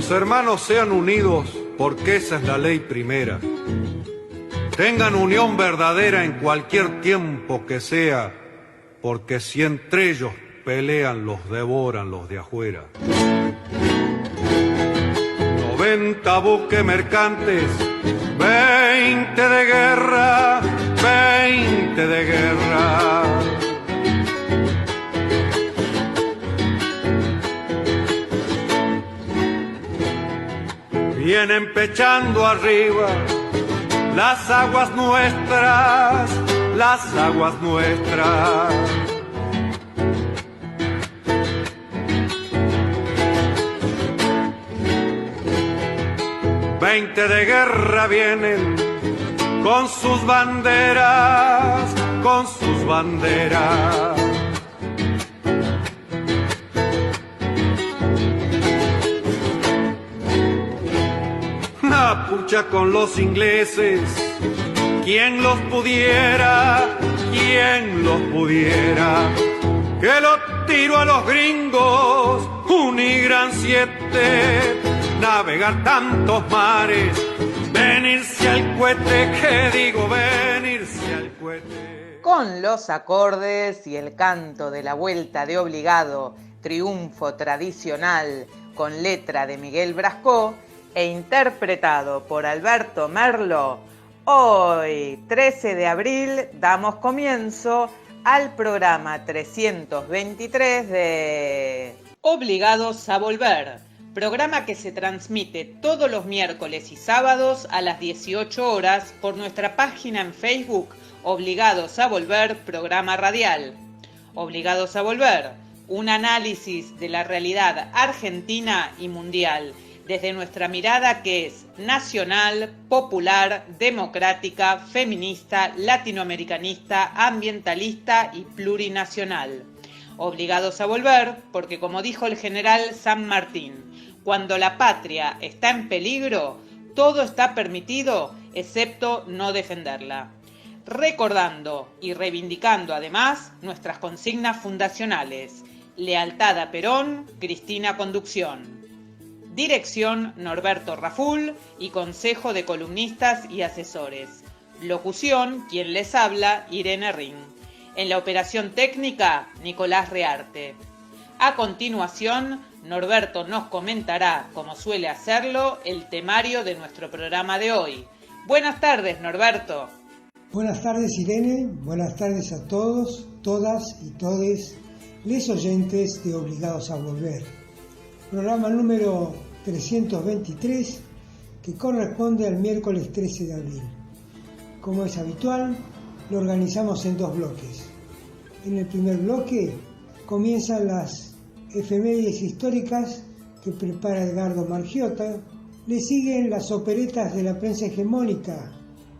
Los hermanos sean unidos porque esa es la ley primera. Tengan unión verdadera en cualquier tiempo que sea, porque si entre ellos pelean, los devoran los de afuera. 90 buques mercantes, 20 de guerra, 20 de guerra. Vienen pechando arriba las aguas nuestras, las aguas nuestras. Veinte de guerra vienen con sus banderas, con sus banderas. Pucha con los ingleses, quien los pudiera, quien los pudiera, que lo tiro a los gringos, Unigran 7, navegar tantos mares, venirse al cohete, que digo venirse al cohete. Con los acordes y el canto de la vuelta de obligado, triunfo tradicional con letra de Miguel Brascó, e interpretado por Alberto Merlo, hoy, 13 de abril, damos comienzo al programa 323 de Obligados a Volver, programa que se transmite todos los miércoles y sábados a las 18 horas por nuestra página en Facebook, Obligados a Volver, programa radial. Obligados a Volver, un análisis de la realidad argentina y mundial, desde nuestra mirada que es nacional, popular, democrática, feminista, latinoamericanista, ambientalista y plurinacional. Obligados a volver porque, como dijo el general San Martín, cuando la patria está en peligro, todo está permitido excepto no defenderla. Recordando y reivindicando además nuestras consignas fundacionales: lealtad a Perón, Cristina Conducción. Dirección Norberto Raful y consejo de columnistas y asesores. Locución, quien les habla, Irene Ring. En la operación técnica, Nicolás Rearte. A continuación, Norberto nos comentará, como suele hacerlo, el temario de nuestro programa de hoy. Buenas tardes, Norberto. Buenas tardes, Irene. Buenas tardes a todos, todas y todes, les oyentes de Obligados a Volver. Programa número 323, que corresponde al miércoles 13 de abril. Como es habitual, lo organizamos en dos bloques. En el primer bloque comienzan las efemérides históricas que prepara Edgardo Margiota. Le siguen las operetas de la prensa hegemónica,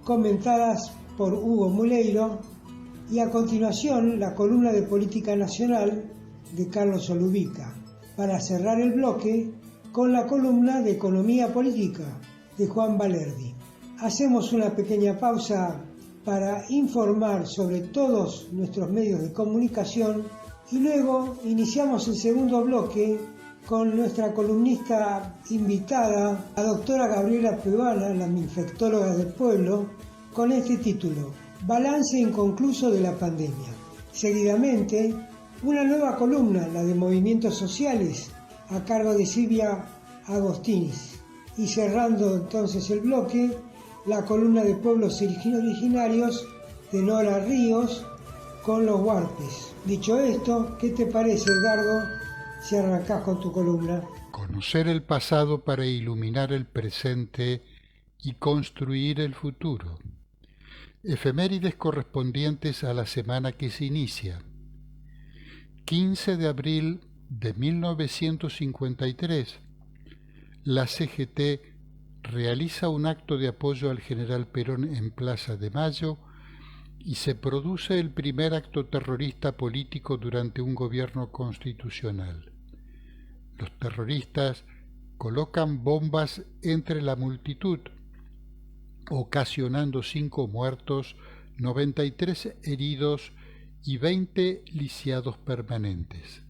comentadas por Hugo Muleiro. Y a continuación, la columna de política nacional de Carlos Olubica, para cerrar el bloque con la columna de Economía Política de Juan Valerdi. Hacemos una pequeña pausa para informar sobre todos nuestros medios de comunicación y luego iniciamos el segundo bloque con nuestra columnista invitada, la doctora Gabriela Pevana, la infectóloga del pueblo, con este título: Balance inconcluso de la pandemia. Seguidamente, una nueva columna, la de Movimientos Sociales, a cargo de Silvia Agostinis. Y cerrando entonces el bloque, la columna de Pueblos Originarios de Nora Ríos con los Huarpes. Dicho esto, ¿qué te parece, Edgardo, si arrancás con tu columna? Conocer el pasado para iluminar el presente y construir el futuro. Efemérides correspondientes a la semana que se inicia. 15 de abril de 1953, la CGT realiza un acto de apoyo al general Perón en Plaza de Mayo y se produce el primer acto terrorista político durante un gobierno constitucional. Los terroristas colocan bombas entre la multitud, ocasionando 5 muertos, 93 heridos y 20 lisiados permanentes.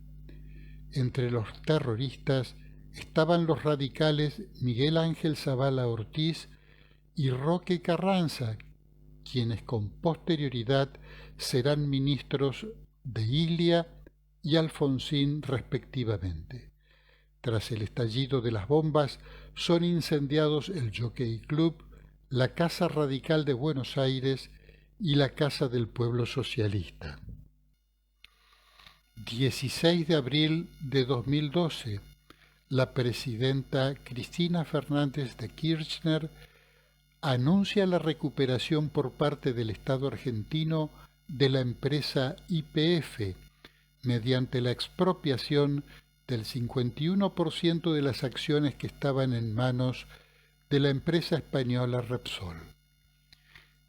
Entre los terroristas estaban los radicales Miguel Ángel Zavala Ortiz y Roque Carranza, quienes con posterioridad serán ministros de Ilia y Alfonsín respectivamente. Tras el estallido de las bombas, son incendiados el Jockey Club, la Casa Radical de Buenos Aires y la Casa del Pueblo Socialista. 16 de abril de 2012, la presidenta Cristina Fernández de Kirchner anuncia la recuperación por parte del Estado argentino de la empresa YPF mediante la expropiación del 51% de las acciones que estaban en manos de la empresa española Repsol.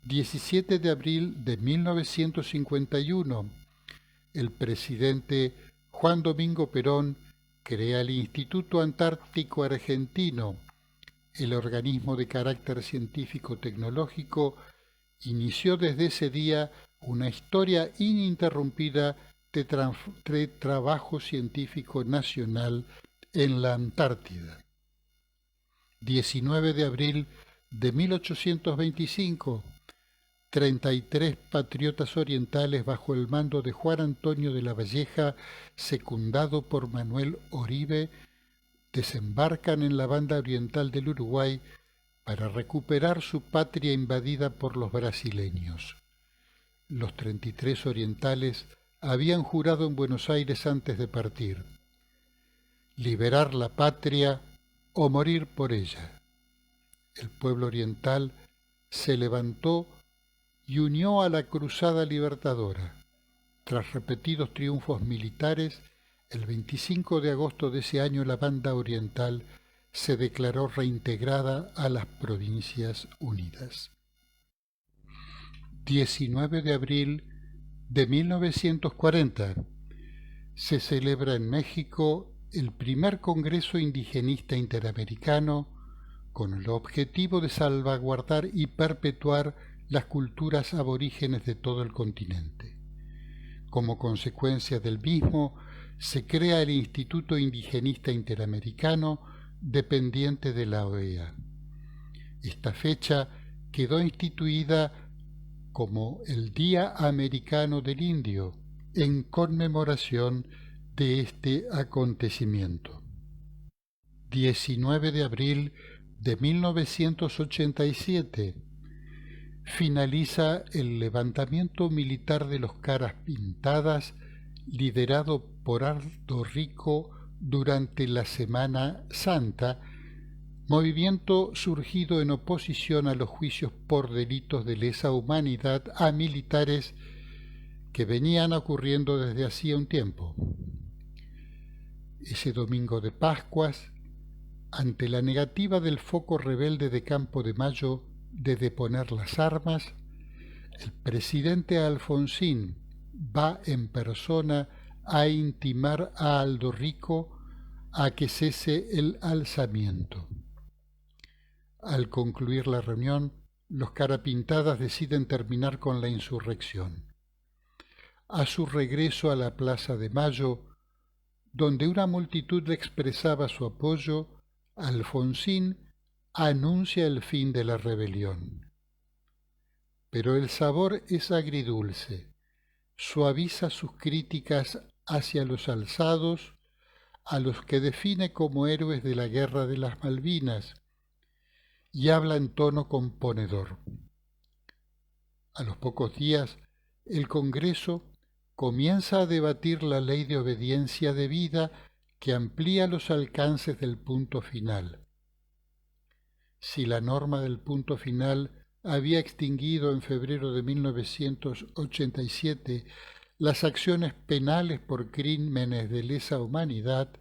17 de abril de 1951, el presidente Juan Domingo Perón crea el Instituto Antártico Argentino. El organismo de carácter científico-tecnológico inició desde ese día una historia ininterrumpida de trabajo científico nacional en la Antártida. 19 de abril de 1825, 33 patriotas orientales bajo el mando de Juan Antonio de la Valleja, secundado por Manuel Oribe, desembarcan en la banda oriental del Uruguay para recuperar su patria invadida por los brasileños. Los 33 orientales habían jurado en Buenos Aires antes de partir: liberar la patria o morir por ella. El pueblo oriental se levantó y unió a la cruzada libertadora. Tras repetidos triunfos militares, el 25 de agosto de ese año la banda oriental se declaró reintegrada a las Provincias Unidas. 19 de abril de 1940 se celebra en México el primer Congreso Indigenista Interamericano con el objetivo de salvaguardar y perpetuar las culturas aborígenes de todo el continente. Como consecuencia del mismo, se crea el Instituto Indigenista Interamericano, dependiente de la OEA. Esta fecha quedó instituida como el Día Americano del Indio, en conmemoración de este acontecimiento. 19 de abril de 1987 finaliza el levantamiento militar de los Caras Pintadas, liderado por Aldo Rico durante la Semana Santa, movimiento surgido en oposición a los juicios por delitos de lesa humanidad a militares que venían ocurriendo desde hacía un tiempo. Ese domingo de Pascuas, ante la negativa del foco rebelde de Campo de Mayo de deponer las armas, el presidente Alfonsín va en persona a intimar a Aldo Rico a que cese el alzamiento. Al concluir la reunión, los Carapintadas deciden terminar con la insurrección. A su regreso a la Plaza de Mayo, donde una multitud le expresaba su apoyo, Alfonsín anuncia el fin de la rebelión. Pero el sabor es agridulce. Suaviza sus críticas hacia los alzados, a los que define como héroes de la Guerra de las Malvinas, y habla en tono componedor. A los pocos días, el Congreso comienza a debatir la ley de obediencia debida que amplía los alcances del punto final. Si la norma del punto final había extinguido en febrero de 1987 las acciones penales por crímenes de lesa humanidad,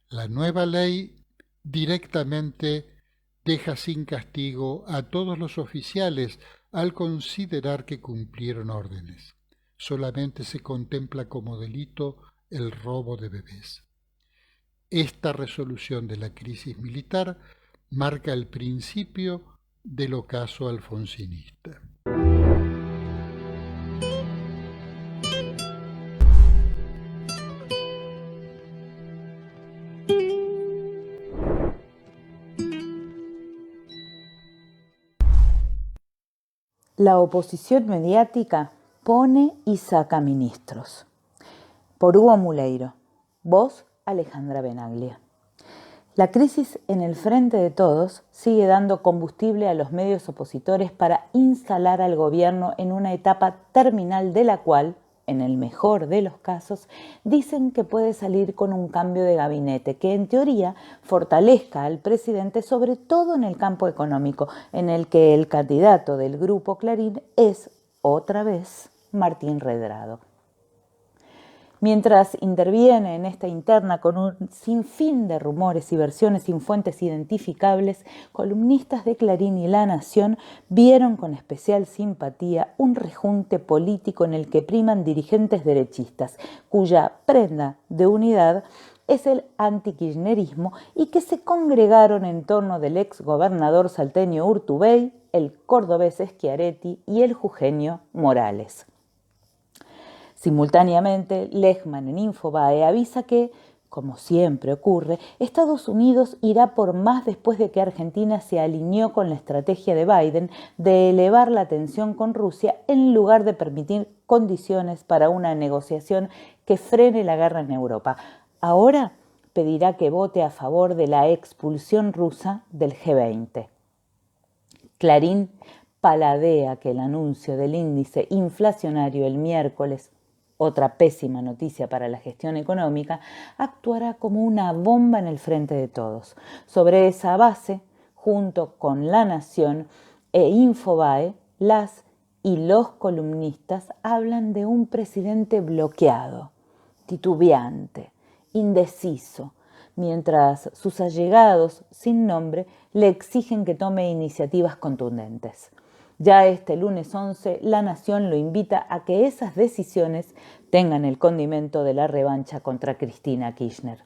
la nueva ley directamente deja sin castigo a todos los oficiales al considerar que cumplieron órdenes. Solamente se contempla como delito el robo de bebés. Esta resolución de la crisis militar marca el principio del ocaso alfonsinista. La oposición mediática pone y saca ministros. Por Hugo Muleiro. Voz Alejandra Benaglia. La crisis en el frente de todos sigue dando combustible a los medios opositores para instalar al gobierno en una etapa terminal de la cual, en el mejor de los casos, dicen que puede salir con un cambio de gabinete que en teoría fortalezca al presidente, sobre todo en el campo económico, en el que el candidato del Grupo Clarín es, otra vez, Martín Redrado. Mientras interviene en esta interna con un sinfín de rumores y versiones sin fuentes identificables, columnistas de Clarín y La Nación vieron con especial simpatía un rejunte político en el que priman dirigentes derechistas, cuya prenda de unidad es el antikirchnerismo y que se congregaron en torno del ex gobernador salteño Urtubey, el cordobés Schiaretti y el jujeño Morales. Simultáneamente, Lehmann en Infobae avisa que, como siempre ocurre, Estados Unidos irá por más después de que Argentina se alineó con la estrategia de Biden de elevar la tensión con Rusia en lugar de permitir condiciones para una negociación que frene la guerra en Europa. Ahora pedirá que vote a favor de la expulsión rusa del G20. Clarín paladea que el anuncio del índice inflacionario el miércoles, otra pésima noticia para la gestión económica, actuará como una bomba en el frente de todos. Sobre esa base, junto con La Nación e Infobae, las y los columnistas hablan de un presidente bloqueado, titubeante, indeciso, mientras sus allegados, sin nombre, le exigen que tome iniciativas contundentes. Ya este lunes 11, La Nación lo invita a que esas decisiones tengan el condimento de la revancha contra Cristina Kirchner.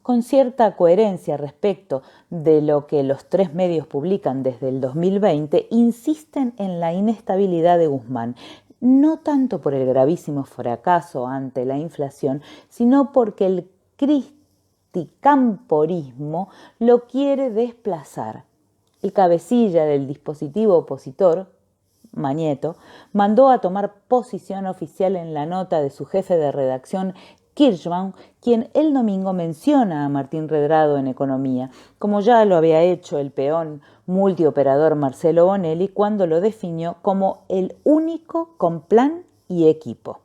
Con cierta coherencia respecto de lo que los tres medios publican desde el 2020, insisten en la inestabilidad de Guzmán, no tanto por el gravísimo fracaso ante la inflación, sino porque el cristicamporismo lo quiere desplazar. El cabecilla del dispositivo opositor, Mañeto, mandó a tomar posición oficial en la nota de su jefe de redacción, Kirschbaum, quien el domingo menciona a Martín Redrado en economía, como ya lo había hecho el peón multioperador Marcelo Bonelli cuando lo definió como el único con plan y equipo.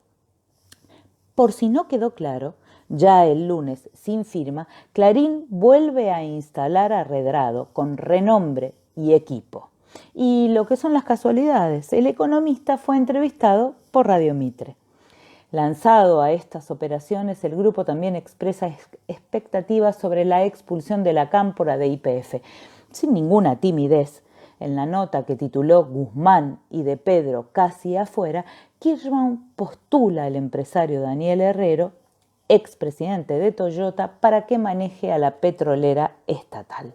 Por si no quedó claro, ya el lunes, sin firma, Clarín vuelve a instalar a Redrado con renombre y equipo. Y lo que son las casualidades, el economista fue entrevistado por Radio Mitre. Lanzado a estas operaciones, el grupo también expresa expectativas sobre la expulsión de la cámpora de YPF. Sin ninguna timidez, en la nota que tituló Guzmán y de Pedro casi afuera, Kirschbaum postula al empresario Daniel Herrero, expresidente de Toyota, para que maneje a la petrolera estatal.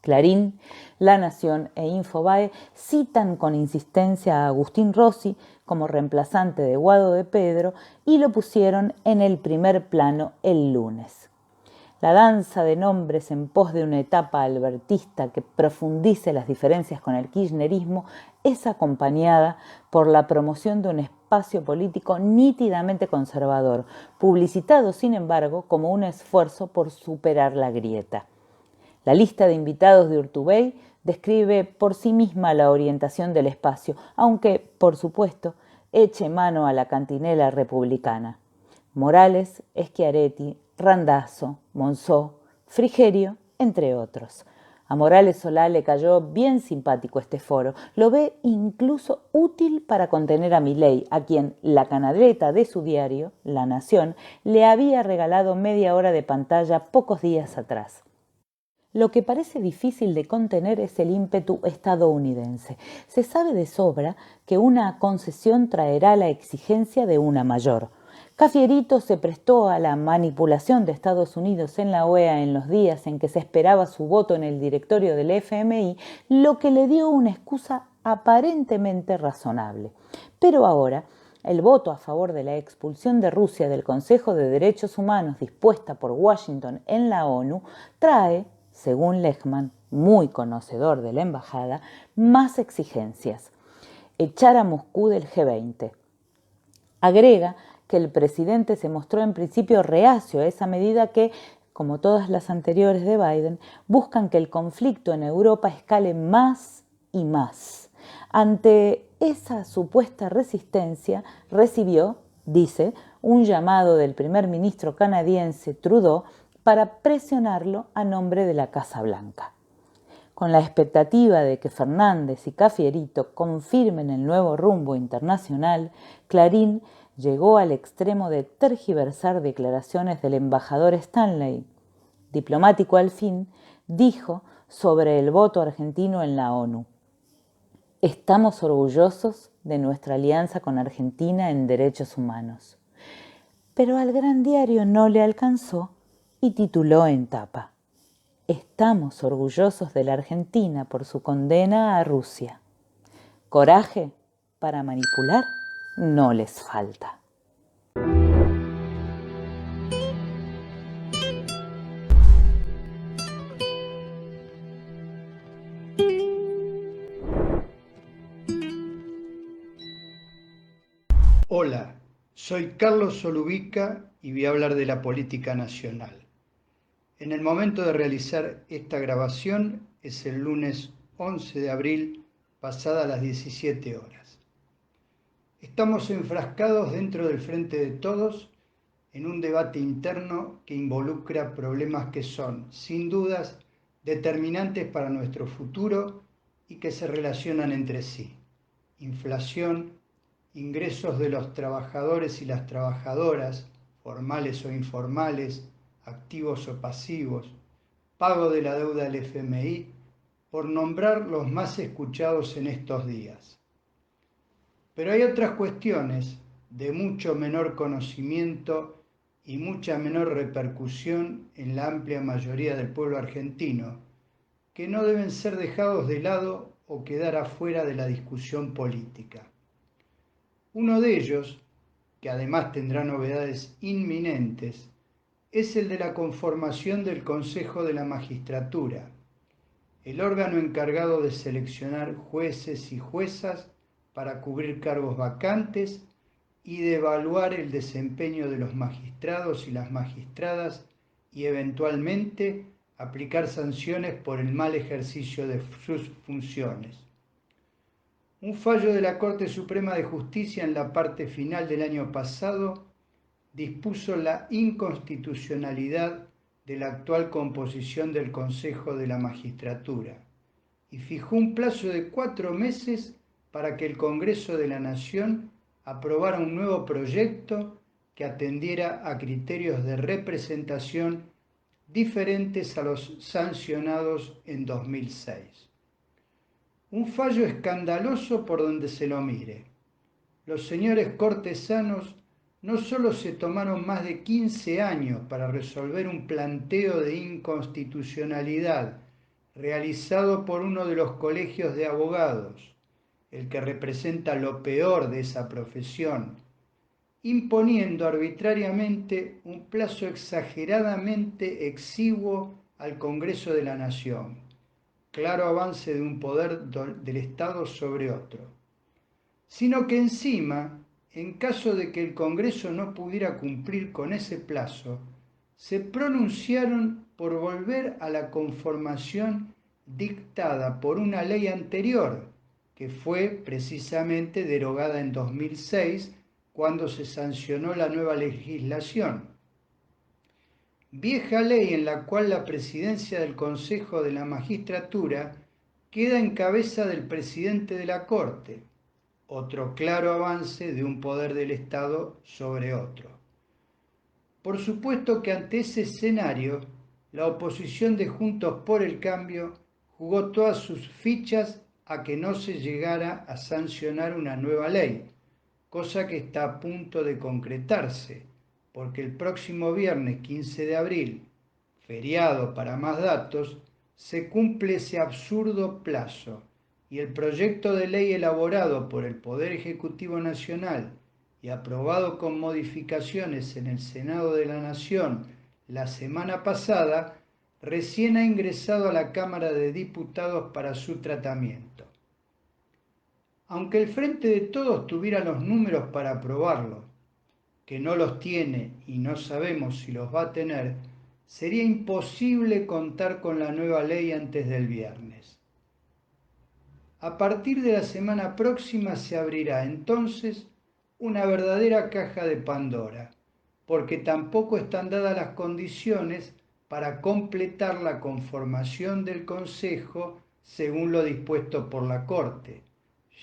Clarín, La Nación e Infobae citan con insistencia a Agustín Rossi como reemplazante de Guado de Pedro y lo pusieron en el primer plano el lunes. La danza de nombres en pos de una etapa albertista que profundice las diferencias con el kirchnerismo es acompañada por la promoción de un espacio político nítidamente conservador, publicitado, sin embargo, como un esfuerzo por superar la grieta. La lista de invitados de Urtubey describe por sí misma la orientación del espacio, aunque, por supuesto, eche mano a la cantinela republicana. Morales, Schiaretti, Randazzo, Monzó, Frigerio, entre otros. A Morales Solá le cayó bien simpático este foro. Lo ve incluso útil para contener a Milei, a quien la canaleta de su diario, La Nación, le había regalado media hora de pantalla pocos días atrás. Lo que parece difícil de contener es el ímpetu estadounidense. Se sabe de sobra que una concesión traerá la exigencia de una mayor. Cafierito se prestó a la manipulación de Estados Unidos en la OEA en los días en que se esperaba su voto en el directorio del FMI, lo que le dio una excusa aparentemente razonable. Pero ahora, el voto a favor de la expulsión de Rusia del Consejo de Derechos Humanos dispuesta por Washington en la ONU trae, según Lehmann, muy conocedor de la embajada, más exigencias: echar a Moscú del G20. Agrega que el presidente se mostró en principio reacio a esa medida que, como todas las anteriores de Biden, buscan que el conflicto en Europa escale más y más. Ante esa supuesta resistencia, recibió, dice, un llamado del primer ministro canadiense Trudeau para presionarlo a nombre de la Casa Blanca. Con la expectativa de que Fernández y Cafierito confirmen el nuevo rumbo internacional, Clarín llegó al extremo de tergiversar declaraciones del embajador Stanley. Diplomático al fin, dijo sobre el voto argentino en la ONU: estamos orgullosos de nuestra alianza con Argentina en derechos humanos. Pero al gran diario no le alcanzó y tituló en tapa: estamos orgullosos de la Argentina por su condena a Rusia. Coraje para manipular no les falta. Hola, soy Carlos Solubica y voy a hablar de la política nacional. En el momento de realizar esta grabación es el lunes 11 de abril, pasadas las 17 horas. Estamos enfrascados dentro del Frente de Todos en un debate interno que involucra problemas que son, sin dudas, determinantes para nuestro futuro y que se relacionan entre sí: inflación, ingresos de los trabajadores y las trabajadoras, formales o informales, activos o pasivos, pago de la deuda del FMI, por nombrar los más escuchados en estos días. Pero hay otras cuestiones de mucho menor conocimiento y mucha menor repercusión en la amplia mayoría del pueblo argentino, que no deben ser dejados de lado o quedar afuera de la discusión política. Uno de ellos, que además tendrá novedades inminentes, es el de la conformación del Consejo de la Magistratura, el órgano encargado de seleccionar jueces y juezas para cubrir cargos vacantes y de evaluar el desempeño de los magistrados y las magistradas y eventualmente aplicar sanciones por el mal ejercicio de sus funciones. Un fallo de la Corte Suprema de Justicia en la parte final del año pasado dispuso la inconstitucionalidad de la actual composición del Consejo de la Magistratura y fijó un plazo de 4 meses para que el Congreso de la Nación aprobara un nuevo proyecto que atendiera a criterios de representación diferentes a los sancionados en 2006. Un fallo escandaloso por donde se lo mire. Los señores cortesanos no solo se tomaron más de 15 años para resolver un planteo de inconstitucionalidad realizado por uno de los colegios de abogados, el que representa lo peor de esa profesión, imponiendo arbitrariamente un plazo exageradamente exiguo al Congreso de la Nación. Claro avance de un poder del Estado sobre otro. Sino que encima, en caso de que el Congreso no pudiera cumplir con ese plazo, se pronunciaron por volver a la conformación dictada por una ley anterior, que fue precisamente derogada en 2006, cuando se sancionó la nueva legislación. Vieja ley en la cual la presidencia del Consejo de la Magistratura queda en cabeza del presidente de la Corte, otro claro avance de un poder del Estado sobre otro. Por supuesto que ante ese escenario, la oposición de Juntos por el Cambio jugó todas sus fichas a que no se llegara a sancionar una nueva ley, cosa que está a punto de concretarse, porque el próximo viernes 15 de abril, feriado para más datos, se cumple ese absurdo plazo y el proyecto de ley elaborado por el Poder Ejecutivo Nacional y aprobado con modificaciones en el Senado de la Nación la semana pasada recién ha ingresado a la Cámara de Diputados para su tratamiento. Aunque el Frente de Todos tuviera los números para aprobarlo, que no los tiene y no sabemos si los va a tener, sería imposible contar con la nueva ley antes del viernes. A partir de la semana próxima se abrirá entonces una verdadera caja de Pandora, porque tampoco están dadas las condiciones para completar la conformación del Consejo según lo dispuesto por la Corte,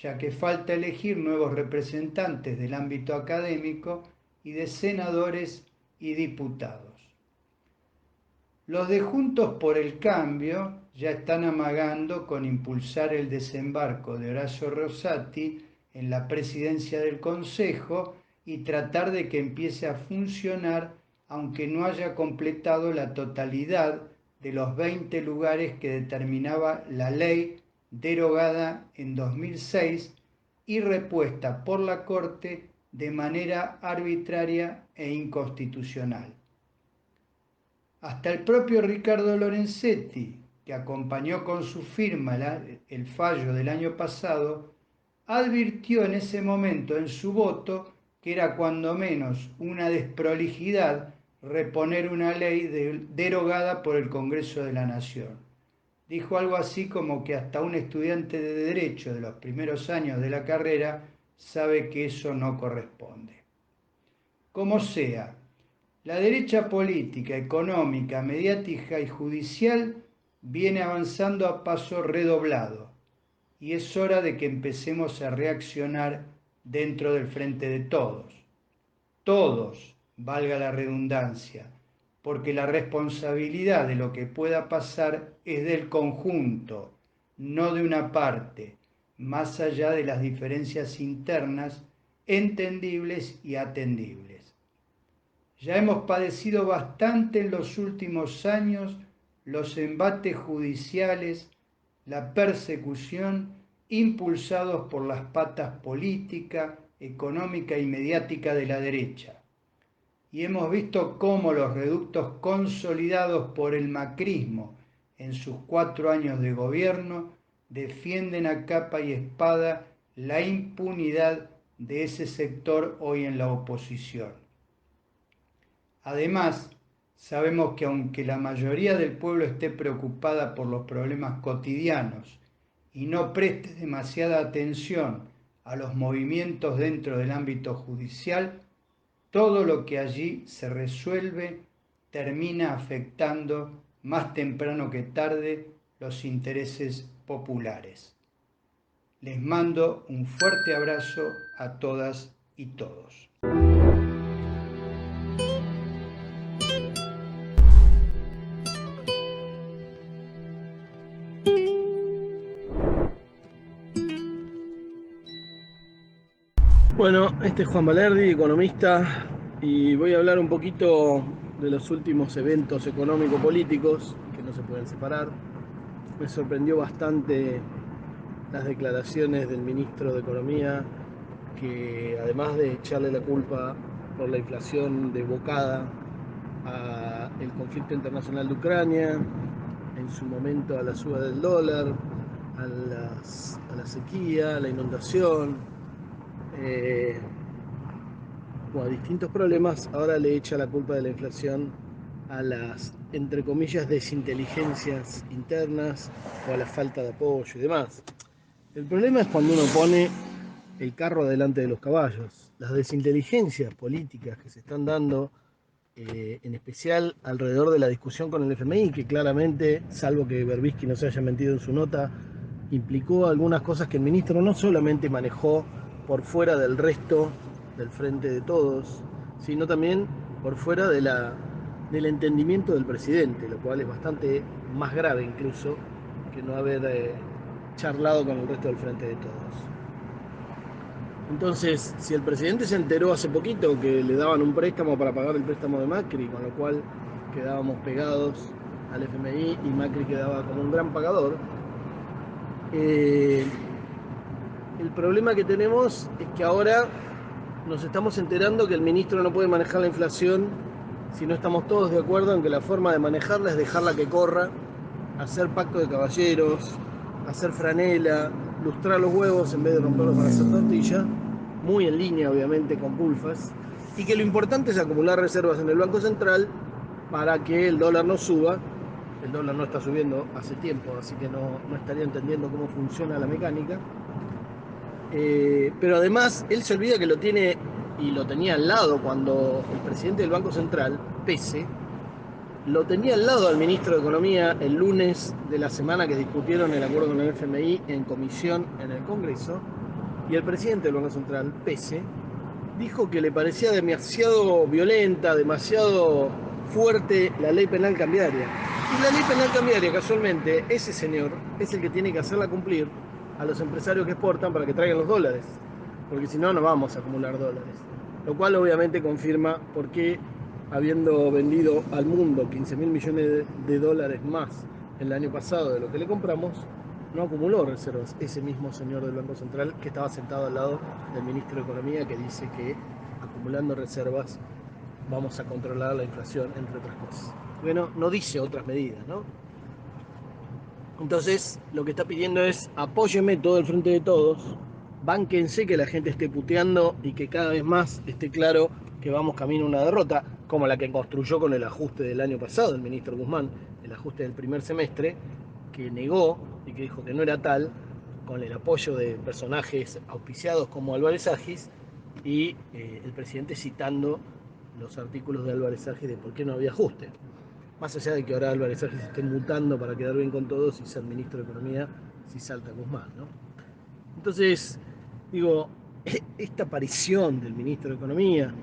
ya que falta elegir nuevos representantes del ámbito académico y de senadores y diputados. Los de Juntos por el Cambio ya están amagando con impulsar el desembarco de Horacio Rosati en la presidencia del Consejo y tratar de que empiece a funcionar aunque no haya completado la totalidad de los 20 lugares que determinaba la ley derogada en 2006 y repuesta por la Corte de manera arbitraria e inconstitucional. Hasta el propio Ricardo Lorenzetti, que acompañó con su firma el fallo del año pasado, advirtió en ese momento en su voto que era cuando menos una desprolijidad reponer una ley derogada por el Congreso de la Nación. Dijo algo así como que hasta un estudiante de Derecho de los primeros años de la carrera sabe que eso no corresponde. Como sea, la derecha política, económica, mediática y judicial viene avanzando a paso redoblado y es hora de que empecemos a reaccionar dentro del Frente de Todos. Todos, valga la redundancia, porque la responsabilidad de lo que pueda pasar es del conjunto, no de una parte, más allá de las diferencias internas, entendibles y atendibles. Ya hemos padecido bastante en los últimos años los embates judiciales, la persecución, impulsados por las patas política, económica y mediática de la derecha. Y hemos visto cómo los reductos consolidados por el macrismo en sus 4 años de gobierno defienden a capa y espada la impunidad de ese sector hoy en la oposición. Además, sabemos que aunque la mayoría del pueblo esté preocupada por los problemas cotidianos y no preste demasiada atención a los movimientos dentro del ámbito judicial, todo lo que allí se resuelve termina afectando más temprano que tarde los intereses populares. Les mando un fuerte abrazo a todas y todos. Bueno, este es Juan Valerdi, economista, y voy a hablar un poquito de los últimos eventos económico-políticos que no se pueden separar. Me sorprendió bastante las declaraciones del ministro de Economía, que además de echarle la culpa por la inflación desbocada al conflicto internacional de Ucrania, en su momento a la suba del dólar, a la sequía, a la inundación, a distintos problemas, ahora le echa la culpa de la inflación a las, entre comillas, desinteligencias internas o a la falta de apoyo y demás. El problema es cuando uno pone el carro delante de los caballos. Las desinteligencias políticas que se están dando, en especial alrededor de la discusión con el FMI, que claramente, salvo que Berbisky no se haya mentido en su nota, implicó algunas cosas que el ministro no solamente manejó por fuera del resto del Frente de Todos, sino también por fuera del entendimiento del presidente, lo cual es bastante más grave incluso que no haber charlado con el resto del Frente de Todos. Entonces, si el presidente se enteró hace poquito que le daban un préstamo para pagar el préstamo de Macri, con lo cual quedábamos pegados al FMI y Macri quedaba como un gran pagador, el problema que tenemos es que ahora nos estamos enterando que el ministro no puede manejar la inflación si no estamos todos de acuerdo en que la forma de manejarla es dejarla que corra, hacer pacto de caballeros, hacer franela, lustrar los huevos en vez de romperlos para hacer tortilla, muy en línea obviamente con Pulfas, y que lo importante es acumular reservas en el Banco Central para que el dólar no suba. El dólar no está subiendo hace tiempo, así que no estaría entendiendo cómo funciona la mecánica. Pero además él se olvida que lo tiene y lo tenía al lado cuando el presidente del Banco Central, Pese, lo tenía al lado al ministro de Economía el lunes de la semana que discutieron el acuerdo con el FMI en comisión en el Congreso, y el presidente del Banco Central, Pese, dijo que le parecía demasiado violenta, demasiado fuerte la ley penal cambiaria. Y la ley penal cambiaria, casualmente, ese señor es el que tiene que hacerla cumplir a los empresarios que exportan para que traigan los dólares, porque si no, no vamos a acumular dólares. Lo cual obviamente confirma por qué, habiendo vendido al mundo 15.000 millones de dólares más el año pasado de lo que le compramos, no acumuló reservas ese mismo señor del Banco Central que estaba sentado al lado del ministro de Economía, que dice que acumulando reservas vamos a controlar la inflación, entre otras cosas. Bueno, no dice otras medidas, ¿no? Entonces, lo que está pidiendo es: apóyeme todo el frente de todos, bánquense que la gente esté puteando y que cada vez más esté claro que vamos camino a una derrota, como la que construyó con el ajuste del año pasado el ministro Guzmán, el ajuste del primer semestre, que negó y que dijo que no era tal, con el apoyo de personajes auspiciados como Álvarez Agis, y el presidente citando los artículos de Álvarez Agis de por qué no había ajuste. Más allá de que ahora Álvarez Agis esté mutando para quedar bien con todos y ser ministro de Economía si salta Guzmán, ¿no? Entonces, digo, esta aparición del ministro de Economía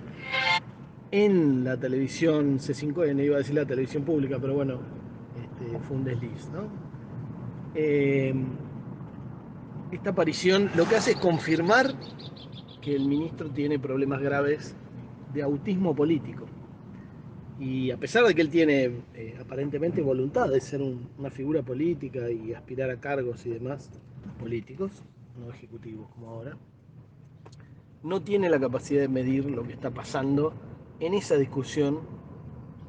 en la televisión C5N, iba a decir la televisión pública, pero bueno, fue un desliz, ¿no? Esta aparición lo que hace es confirmar que el ministro tiene problemas graves de autismo político. Y a pesar de que él tiene aparentemente voluntad de ser una figura política y aspirar a cargos y demás políticos, no ejecutivos como ahora, no tiene la capacidad de medir lo que está pasando en esa discusión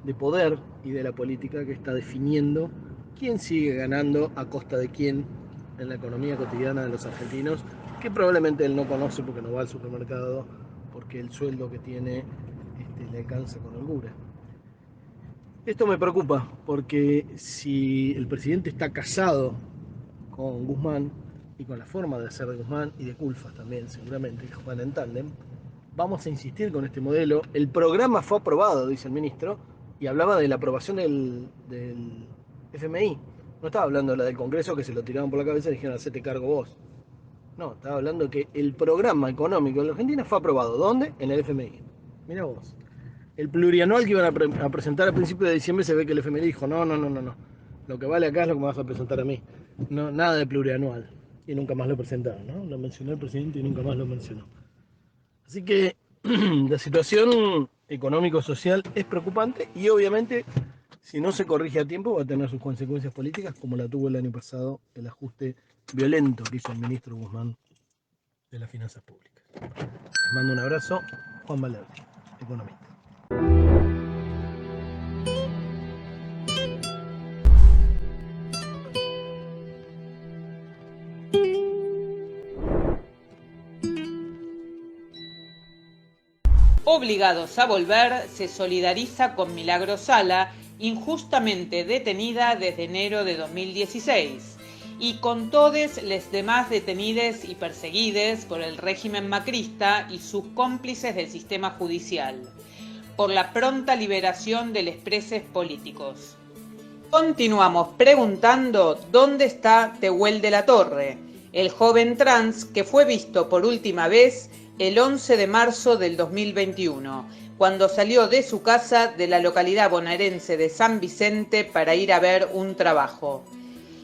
de poder y de la política que está definiendo quién sigue ganando a costa de quién en la economía cotidiana de los argentinos, que probablemente él no conoce porque no va al supermercado, porque el sueldo que tiene le alcanza con holgura. Esto me preocupa, porque si el presidente está casado con Guzmán y con la forma de hacer de Guzmán y de Culfas también, seguramente, que juegan en tándem, vamos a insistir con este modelo. El programa fue aprobado, dice el ministro, y hablaba de la aprobación del FMI. No estaba hablando de la del Congreso, que se lo tiraban por la cabeza y dijeron: hacete cargo vos. No, estaba hablando que el programa económico de la Argentina fue aprobado. ¿Dónde? En el FMI. Mira vos. El plurianual que iban a presentar a principios de diciembre, se ve que el FMI dijo: no. Lo que vale acá es lo que me vas a presentar a mí. No, nada de plurianual. Y nunca más lo presentaron, ¿no? Lo mencionó el presidente y nunca más lo mencionó. Así que la situación económico-social es preocupante y obviamente, si no se corrige a tiempo, va a tener sus consecuencias políticas, como la tuvo el año pasado el ajuste violento que hizo el ministro Guzmán de las Finanzas Públicas. Les mando un abrazo. Juan Valerdi, economista. Obligados a Volver se solidariza con Milagro Sala, injustamente detenida desde enero de 2016, y con todos los demás detenidos y perseguidos por el régimen macrista y sus cómplices del sistema judicial, por la pronta liberación de los presos políticos. Continuamos preguntando dónde está Tehuel de la Torre, el joven trans que fue visto por última vez el 11 de marzo del 2021, cuando salió de su casa de la localidad bonaerense de San Vicente para ir a ver un trabajo.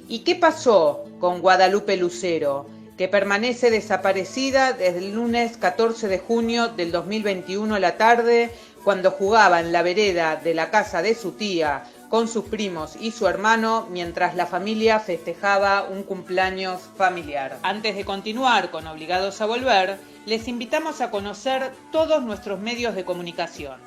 ¿Y qué pasó con Guadalupe Lucero, que permanece desaparecida desde el lunes 14 de junio del 2021 a la tarde, cuando jugaba en la vereda de la casa de su tía con sus primos y su hermano mientras la familia festejaba un cumpleaños familiar? Antes de continuar con Obligados a Volver, les invitamos a conocer todos nuestros medios de comunicación.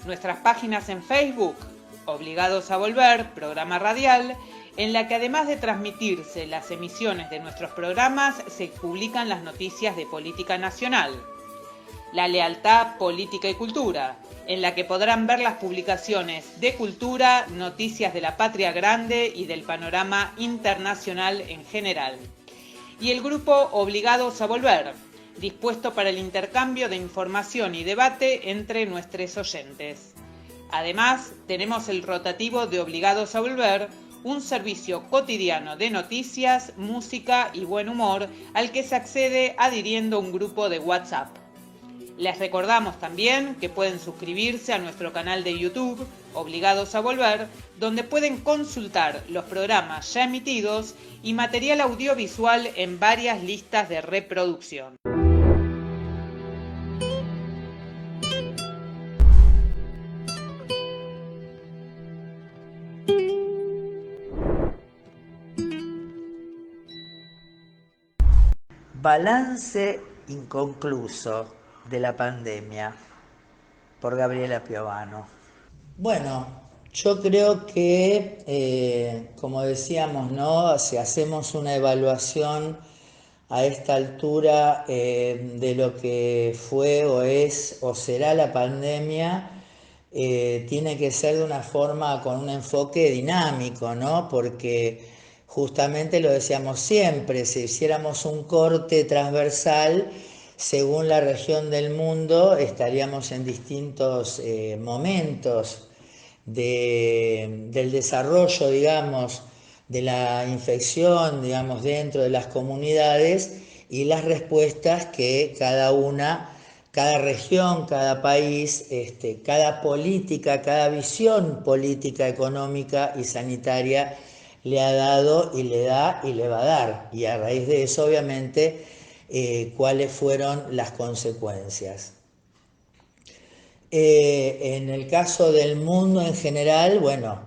Nuestras páginas en Facebook, Obligados a Volver, programa radial, en la que además de transmitirse las emisiones de nuestros programas, se publican las noticias de política nacional. La Lealtad, Política y Cultura, en la que podrán ver las publicaciones de cultura, noticias de la patria grande y del panorama internacional en general. Y el grupo Obligados a Volver, dispuesto para el intercambio de información y debate entre nuestros oyentes. Además, tenemos el rotativo de Obligados a Volver, un servicio cotidiano de noticias, música y buen humor al que se accede adhiriendo a un grupo de WhatsApp. Les recordamos también que pueden suscribirse a nuestro canal de YouTube, Obligados a Volver, donde pueden consultar los programas ya emitidos y material audiovisual en varias listas de reproducción. Balance inconcluso de la pandemia, por Gabriela Piovano. Bueno, yo creo que, como decíamos, ¿no? Si hacemos una evaluación a esta altura de lo que fue o es o será la pandemia, tiene que ser de una forma con un enfoque dinámico, ¿no? Porque justamente lo decíamos siempre, si hiciéramos un corte transversal, según la región del mundo, estaríamos en distintos momentos del desarrollo, digamos, de la infección, digamos, dentro de las comunidades y las respuestas que cada región, cada país, cada política, cada visión política, económica y sanitaria le ha dado y le da y le va a dar. Y a raíz de eso, obviamente, cuáles fueron las consecuencias. En el caso del mundo en general, bueno,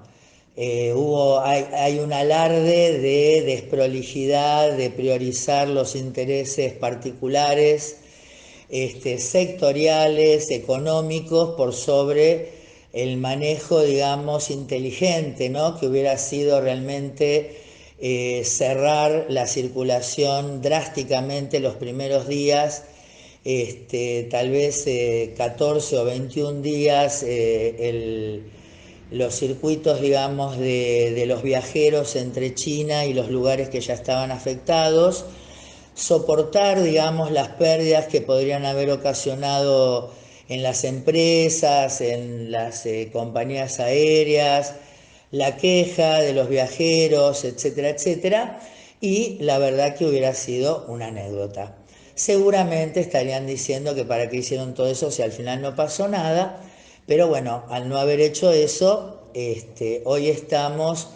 hay un alarde de desprolijidad, de priorizar los intereses particulares, sectoriales, económicos, por sobre el manejo, digamos, inteligente, ¿no? Que hubiera sido realmente cerrar la circulación drásticamente los primeros días, tal vez 14 o 21 días, los circuitos, digamos, de los viajeros entre China y los lugares que ya estaban afectados, soportar, digamos, las pérdidas que podrían haber ocasionado en las empresas, en las compañías aéreas, la queja de los viajeros, etcétera, etcétera, y la verdad que hubiera sido una anécdota. Seguramente estarían diciendo que para qué hicieron todo eso si al final no pasó nada, pero bueno, al no haber hecho eso, hoy estamos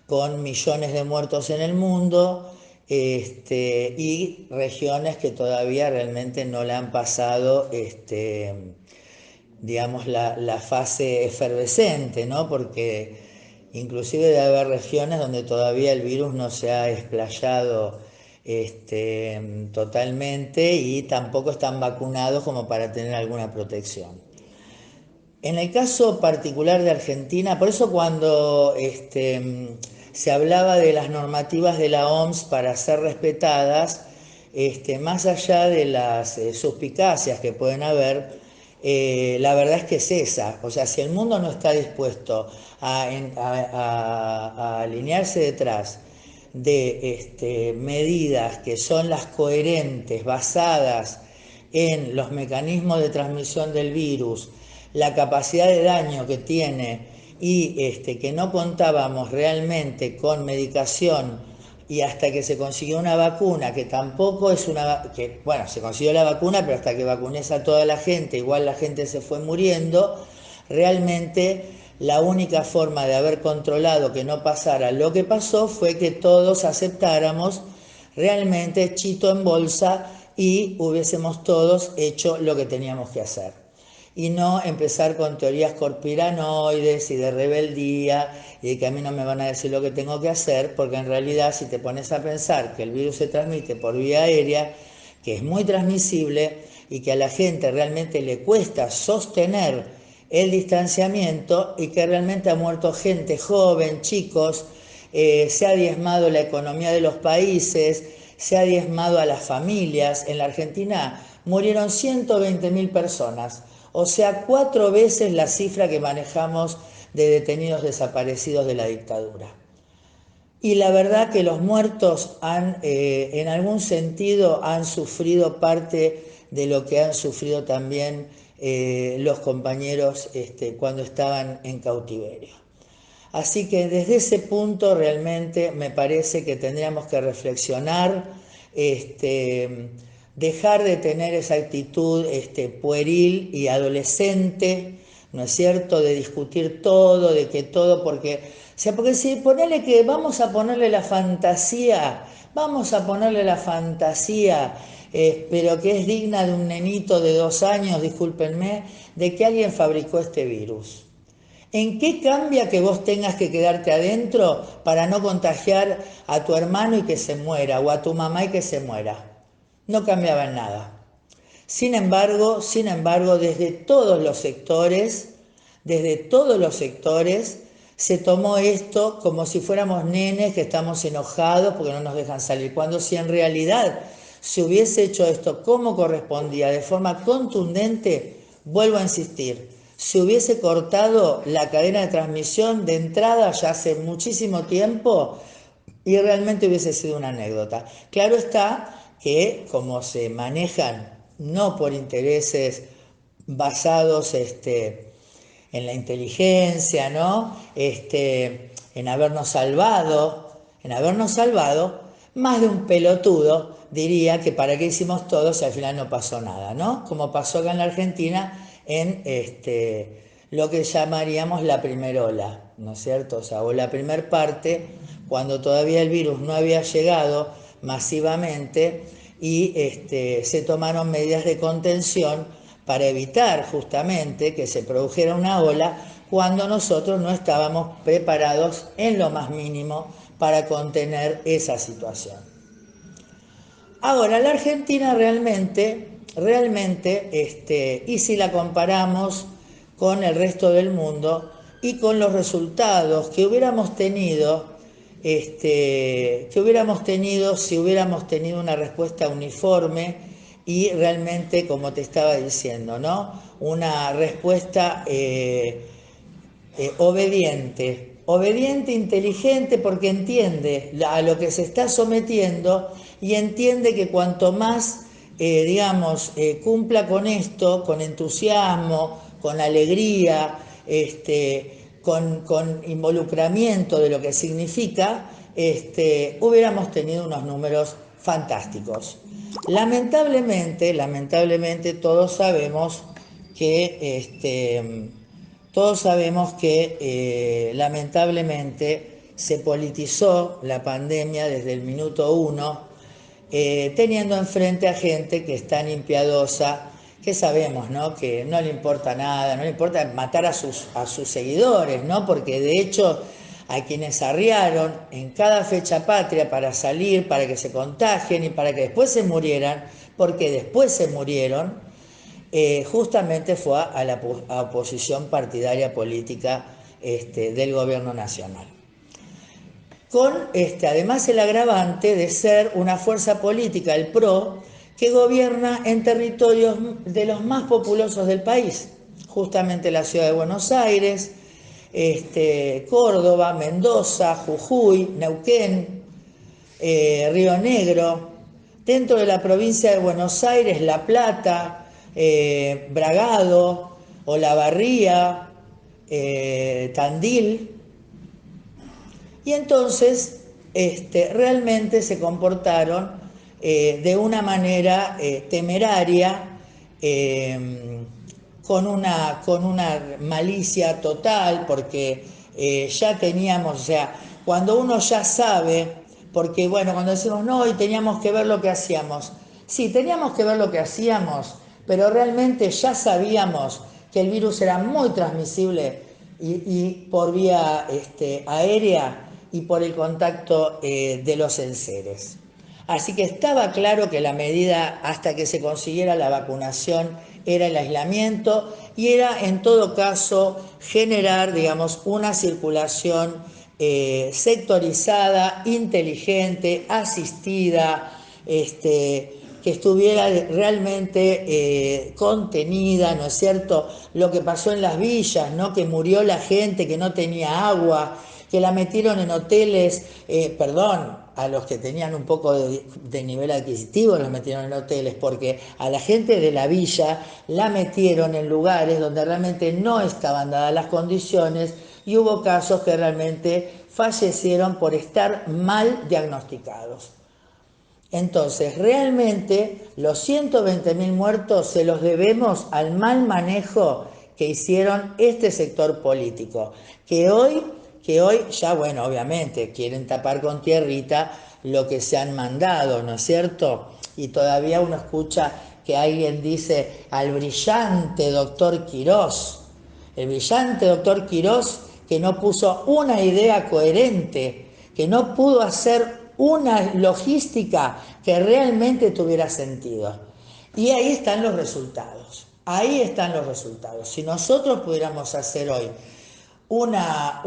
con millones de muertos en el mundo, y regiones que todavía realmente no le han pasado, digamos, la fase efervescente, ¿no? Porque inclusive debe haber regiones donde todavía el virus no se ha explayado totalmente y tampoco están vacunados como para tener alguna protección. En el caso particular de Argentina, por eso cuando se hablaba de las normativas de la OMS para ser respetadas, más allá de las suspicacias que pueden haber, la verdad es que es esa. O sea, si el mundo no está dispuesto a alinearse detrás de medidas que son las coherentes, basadas en los mecanismos de transmisión del virus, la capacidad de daño que tiene y que no contábamos realmente con medicación y hasta que se consiguió una vacuna, que tampoco es bueno, se consiguió la vacuna, pero hasta que vacunes a toda la gente, igual la gente se fue muriendo, realmente la única forma de haber controlado que no pasara lo que pasó fue que todos aceptáramos realmente chito en bolsa y hubiésemos todos hecho lo que teníamos que hacer. Y no empezar con teorías conspiranoides y de rebeldía y de que a mí no me van a decir lo que tengo que hacer, porque en realidad si te pones a pensar que el virus se transmite por vía aérea, que es muy transmisible y que a la gente realmente le cuesta sostener el distanciamiento y que realmente ha muerto gente joven, chicos, se ha diezmado la economía de los países, se ha diezmado a las familias. En la Argentina murieron 120.000 personas, o sea, 4 veces la cifra que manejamos de detenidos desaparecidos de la dictadura. Y la verdad que los muertos han, en algún sentido, han sufrido parte de lo que han sufrido también los compañeros cuando estaban en cautiverio. Así que desde ese punto realmente me parece que tendríamos que reflexionar, dejar de tener esa actitud pueril y adolescente, ¿no es cierto?, de discutir todo, de que todo, porque si ponele que vamos a ponerle la fantasía, pero que es digna de un nenito de 2 años, discúlpenme, de que alguien fabricó este virus. ¿En qué cambia que vos tengas que quedarte adentro para no contagiar a tu hermano y que se muera, o a tu mamá y que se muera? No cambiaba en nada. Sin embargo, desde todos los sectores, se tomó esto como si fuéramos nenes que estamos enojados porque no nos dejan salir, cuando si en realidad se hubiese hecho esto como correspondía, de forma contundente, vuelvo a insistir, se hubiese cortado la cadena de transmisión de entrada ya hace muchísimo tiempo y realmente hubiese sido una anécdota. Claro está que como se manejan no por intereses basados en la inteligencia, ¿no? En habernos salvado, más de un pelotudo diría que para qué hicimos todo si al final no pasó nada, ¿no? Como pasó acá en la Argentina en lo que llamaríamos la primera ola, ¿no es cierto? O la primer parte, cuando todavía el virus no había llegado masivamente y se tomaron medidas de contención para evitar justamente que se produjera una ola cuando nosotros no estábamos preparados en lo más mínimo para contener esa situación. Ahora, la Argentina realmente, y si la comparamos con el resto del mundo y con los resultados que hubiéramos tenido, si hubiéramos tenido una respuesta uniforme y realmente, como te estaba diciendo, ¿no?, una respuesta obediente, inteligente, porque entiende a lo que se está sometiendo y entiende que cuanto más, cumpla con esto, con entusiasmo, con alegría, con involucramiento de lo que significa, hubiéramos tenido unos números fantásticos. Lamentablemente todos sabemos que lamentablemente se politizó la pandemia desde el minuto 1, teniendo enfrente a gente que es tan impiadosa, que sabemos, ¿no?, que no le importa nada, no le importa matar a sus seguidores, ¿no?, porque de hecho a quienes arriaron en cada fecha patria para salir, para que se contagien y para que después se murieran, porque después se murieron, justamente fue a la oposición partidaria política del gobierno nacional. Con además el agravante de ser una fuerza política, el PRO, que gobierna en territorios de los más populosos del país, justamente la ciudad de Buenos Aires, Córdoba, Mendoza, Jujuy, Neuquén, Río Negro, dentro de la provincia de Buenos Aires, La Plata, Bragado, Olavarría, Tandil, y entonces realmente se comportaron de una manera temeraria, con una malicia total, porque ya teníamos, o sea, cuando uno ya sabe, porque bueno, cuando decimos no, y teníamos que ver lo que hacíamos, sí, teníamos que ver lo que hacíamos, pero realmente ya sabíamos que el virus era muy transmisible y por vía aérea y por el contacto de los enseres. Así que estaba claro que la medida, hasta que se consiguiera la vacunación, era el aislamiento y era en todo caso generar, digamos, una circulación sectorizada, inteligente, asistida, que estuviera realmente contenida, ¿no es cierto? Lo que pasó en las villas, ¿no? Que murió la gente que no tenía agua, que la metieron en hoteles, a los que tenían un poco de nivel adquisitivo los metieron en hoteles, porque a la gente de la villa la metieron en lugares donde realmente no estaban dadas las condiciones y hubo casos que realmente fallecieron por estar mal diagnosticados. Entonces, realmente los 120.000 muertos se los debemos al mal manejo que hicieron este sector político, que hoy ya, bueno, obviamente quieren tapar con tierrita lo que se han mandado, ¿no es cierto? Y todavía uno escucha que alguien dice al brillante doctor Quirós, el brillante doctor Quirós que no puso una idea coherente, que no pudo hacer una logística que realmente tuviera sentido. Y ahí están los resultados, Si nosotros pudiéramos hacer hoy una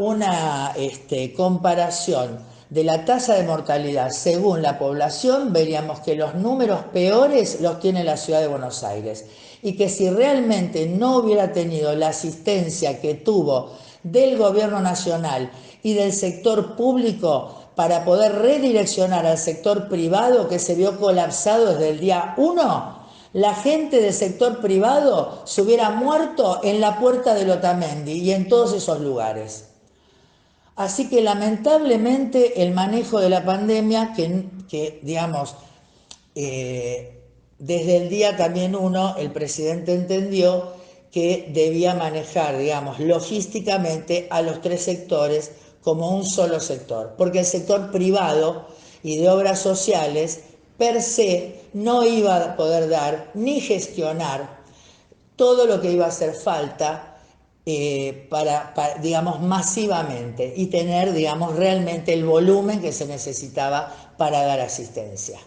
comparación de la tasa de mortalidad según la población, veríamos que los números peores los tiene la ciudad de Buenos Aires y que si realmente no hubiera tenido la asistencia que tuvo del gobierno nacional y del sector público para poder redireccionar al sector privado que se vio colapsado desde el día 1, la gente del sector privado se hubiera muerto en la puerta del Otamendi y en todos esos lugares. Así que lamentablemente el manejo de la pandemia, que digamos, desde el día también el presidente entendió que debía manejar, digamos, logísticamente a los tres sectores como un solo sector, porque el sector privado y de obras sociales per se no iba a poder dar ni gestionar todo lo que iba a hacer falta para, digamos, masivamente y tener, digamos, realmente el volumen que se necesitaba para dar asistencia.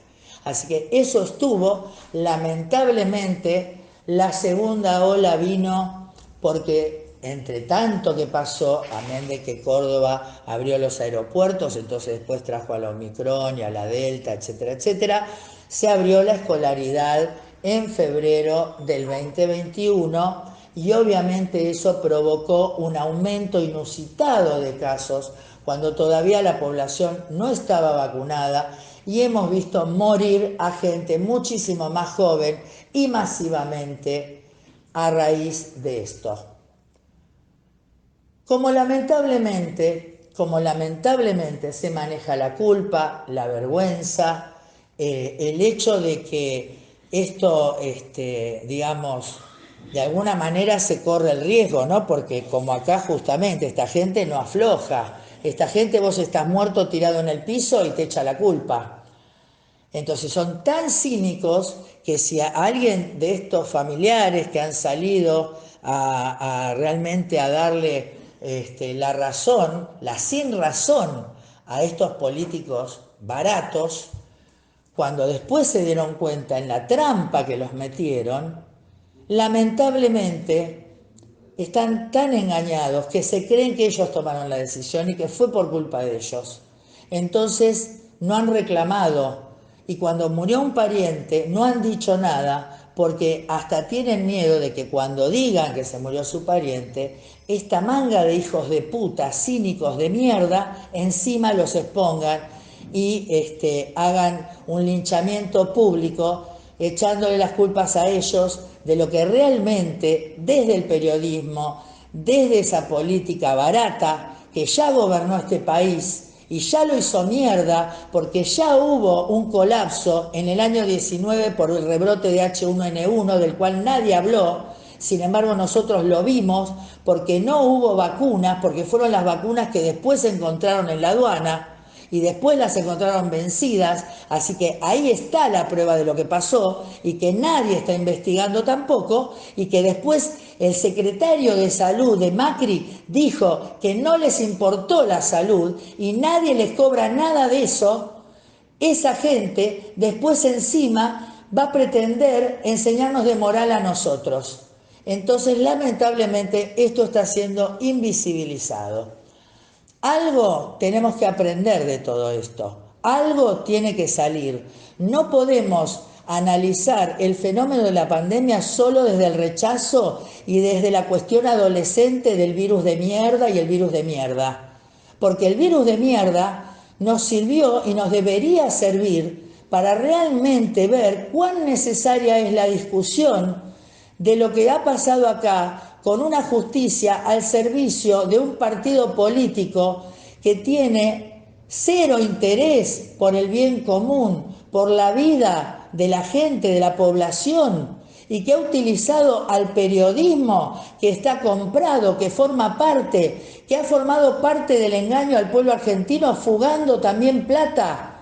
Así que eso estuvo, lamentablemente, la segunda ola vino porque entre tanto que pasó, amén de que Córdoba abrió los aeropuertos, entonces después trajo a la Omicron y a la Delta, etcétera, etcétera, se abrió la escolaridad en febrero del 2021 y obviamente eso provocó un aumento inusitado de casos cuando todavía la población no estaba vacunada y hemos visto morir a gente muchísimo más joven y masivamente a raíz de esto. Como lamentablemente se maneja la culpa, la vergüenza, el hecho de que esto, digamos, de alguna manera se corre el riesgo, ¿no? Porque como acá justamente esta gente no afloja, esta gente vos estás muerto tirado en el piso y te echa la culpa. Entonces son tan cínicos que si a alguien de estos familiares que han salido realmente a darle la razón, la sin razón a estos políticos baratos, cuando después se dieron cuenta en la trampa que los metieron, lamentablemente están tan engañados que se creen que ellos tomaron la decisión y que fue por culpa de ellos. Entonces no han reclamado y cuando murió un pariente no han dicho nada porque hasta tienen miedo de que cuando digan que se murió su pariente, esta manga de hijos de puta, cínicos de mierda, encima los expongan y hagan un linchamiento público echándole las culpas a ellos de lo que realmente desde el periodismo, desde esa política barata que ya gobernó este país y ya lo hizo mierda porque ya hubo un colapso en el año 19 por el rebrote de H1N1 del cual nadie habló. Sin embargo, nosotros lo vimos porque no hubo vacunas, porque fueron las vacunas que después se encontraron en la aduana y después las encontraron vencidas, así que ahí está la prueba de lo que pasó y que nadie está investigando tampoco y que después el secretario de Salud de Macri dijo que no les importó la salud y nadie les cobra nada de eso. Esa gente después encima va a pretender enseñarnos de moral a nosotros. Entonces, lamentablemente, esto está siendo invisibilizado. Algo tenemos que aprender de todo esto. Algo tiene que salir. No podemos analizar el fenómeno de la pandemia solo desde el rechazo y desde la cuestión adolescente del virus de mierda y el virus de mierda. Porque el virus de mierda nos sirvió y nos debería servir para realmente ver cuán necesaria es la discusión de lo que ha pasado acá con una justicia al servicio de un partido político que tiene cero interés por el bien común, por la vida de la gente, de la población, y que ha utilizado al periodismo que está comprado, que forma parte, que ha formado parte del engaño al pueblo argentino, fugando también plata.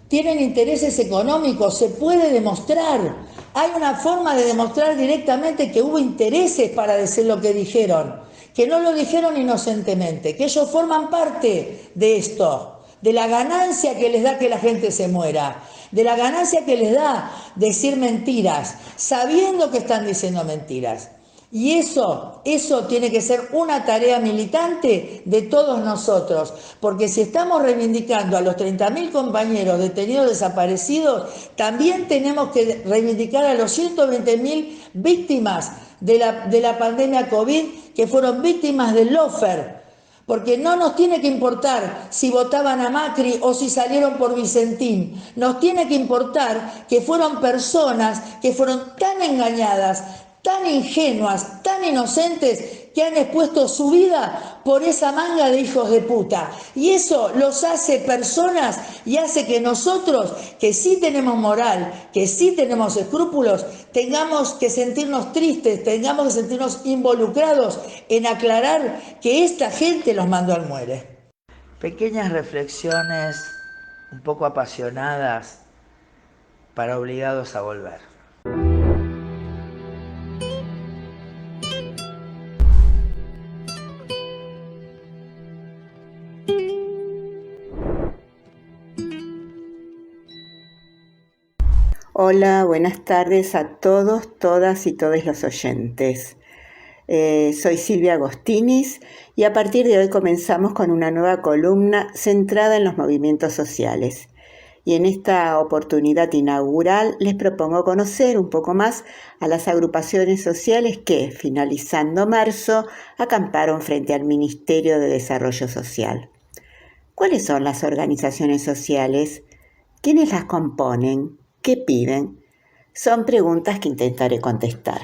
Tienen intereses económicos, se puede demostrar. Hay una forma de demostrar directamente que hubo intereses para decir lo que dijeron, que no lo dijeron inocentemente, que ellos forman parte de esto, de la ganancia que les da que la gente se muera, de la ganancia que les da decir mentiras, sabiendo que están diciendo mentiras. Y eso tiene que ser una tarea militante de todos nosotros, porque si estamos reivindicando a los 30.000 compañeros detenidos desaparecidos, también tenemos que reivindicar a los 120.000 víctimas de la pandemia COVID, que fueron víctimas del lawfare. Porque no nos tiene que importar si votaban a Macri o si salieron por Vicentín. Nos tiene que importar que fueron personas que fueron tan engañadas, tan ingenuas, tan inocentes, que han expuesto su vida por esa manga de hijos de puta. Y eso los hace personas y hace que nosotros, que sí tenemos moral, que sí tenemos escrúpulos, tengamos que sentirnos tristes, tengamos que sentirnos involucrados en aclarar que esta gente los mandó al muere. Pequeñas reflexiones un poco apasionadas para obligados a volver. Hola, buenas tardes a todos, todas y todos los oyentes. Soy Silvia Agostinis y a partir de hoy comenzamos con una nueva columna centrada en los movimientos sociales. Y en esta oportunidad inaugural les propongo conocer un poco más a las agrupaciones sociales que, finalizando marzo, acamparon frente al Ministerio de Desarrollo Social. ¿Cuáles son las organizaciones sociales? ¿Quiénes las componen? ¿Qué piden? Son preguntas que intentaré contestar.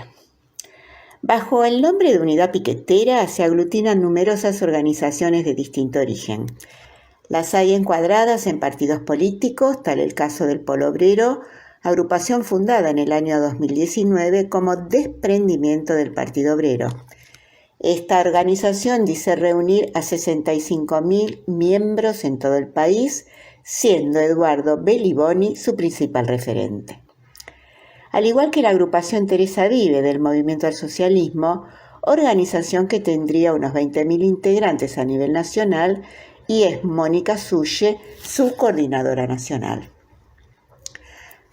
Bajo el nombre de Unidad Piquetera se aglutinan numerosas organizaciones de distinto origen. Las hay encuadradas en partidos políticos, tal el caso del Polo Obrero, agrupación fundada en el año 2019 como desprendimiento del Partido Obrero. Esta organización dice reunir a 65.000 miembros en todo el país, siendo Eduardo Beliboni su principal referente. Al igual que la agrupación Teresa Vive del Movimiento al Socialismo, organización que tendría unos 20.000 integrantes a nivel nacional, y es Mónica Sulle su coordinadora nacional.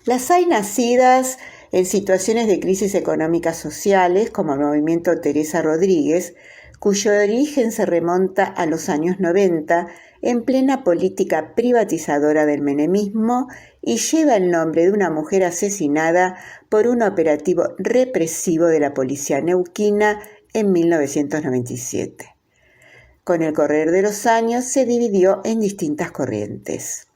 Las hay nacidas en situaciones de crisis económicas sociales, como el movimiento Teresa Rodríguez, cuyo origen se remonta a los años 90, en plena política privatizadora del menemismo, y lleva el nombre de una mujer asesinada por un operativo represivo de la policía neuquina en 1997. Con el correr de los años se dividió en distintas corrientes.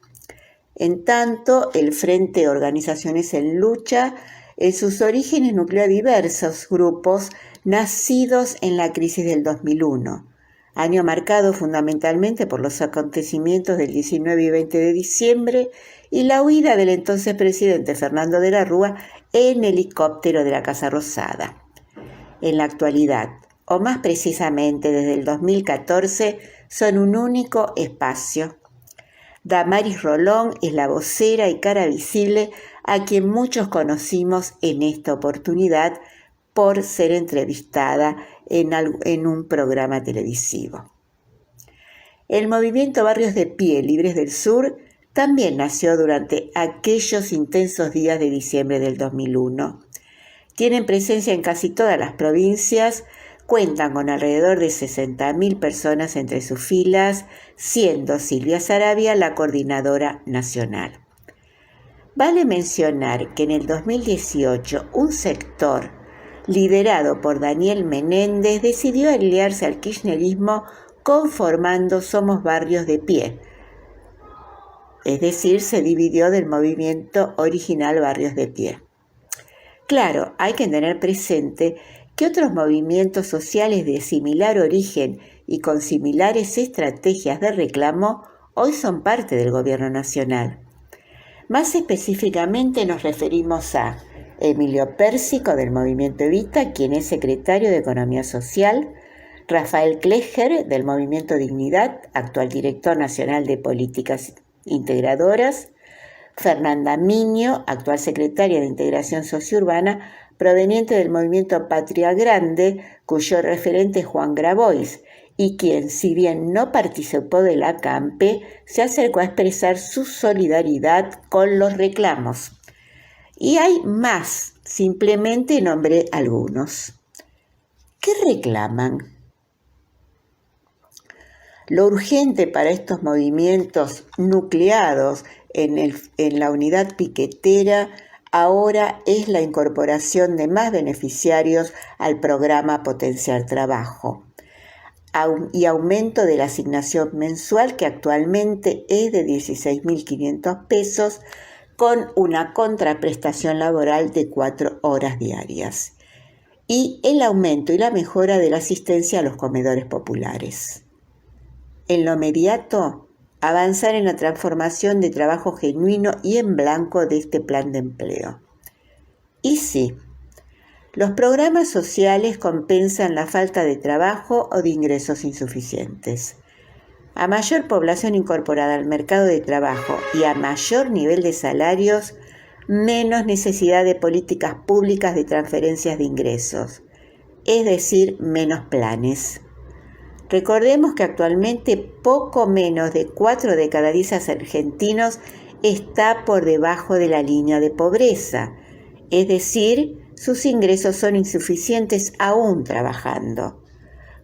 En tanto, el Frente Organizaciones en Lucha en sus orígenes nucleó a diversos grupos nacidos en la crisis del 2001, año marcado fundamentalmente por los acontecimientos del 19 y 20 de diciembre y la huida del entonces presidente Fernando de la Rúa en helicóptero de la Casa Rosada. En la actualidad, o más precisamente desde el 2014, son un único espacio. Damaris Rolón es la vocera y cara visible a quien muchos conocimos en esta oportunidad por ser entrevistada en un programa televisivo. El movimiento Barrios de Pie Libres del Sur también nació durante aquellos intensos días de diciembre del 2001. Tienen presencia en casi todas las provincias, cuentan con alrededor de 60.000 personas entre sus filas, siendo Silvia Saravia la coordinadora nacional. Vale mencionar que en el 2018 un sector liderado por Daniel Menéndez decidió aliarse al kirchnerismo conformando Somos Barrios de Pie, es decir, se dividió del movimiento original Barrios de Pie. Claro, hay que tener presente que otros movimientos sociales de similar origen y con similares estrategias de reclamo hoy son parte del gobierno nacional. Más específicamente nos referimos a Emilio Pérsico del movimiento Evita, quien es secretario de Economía Social, Rafael Klegger del movimiento Dignidad, actual director nacional de Políticas Integradoras, Fernanda Miño, actual secretaria de Integración Sociourbana, proveniente del movimiento Patria Grande, cuyo referente es Juan Grabois, y quien, si bien no participó de la CAMPE, se acercó a expresar su solidaridad con los reclamos. Y hay más, simplemente nombré algunos. ¿Qué reclaman? Lo urgente para estos movimientos nucleados en la unidad piquetera ahora es la incorporación de más beneficiarios al programa Potenciar Trabajo y aumento de la asignación mensual, que actualmente es de 16.500 pesos, con una contraprestación laboral de 4 horas diarias, y el aumento y la mejora de la asistencia a los comedores populares. En lo inmediato, avanzar en la transformación de trabajo genuino y en blanco de este plan de empleo. Y sí, los programas sociales compensan la falta de trabajo o de ingresos insuficientes. A mayor población incorporada al mercado de trabajo y a mayor nivel de salarios, menos necesidad de políticas públicas de transferencias de ingresos, es decir, menos planes. Recordemos que actualmente poco menos de 4 de cada 10 argentinos está por debajo de la línea de pobreza, es decir, sus ingresos son insuficientes aún trabajando.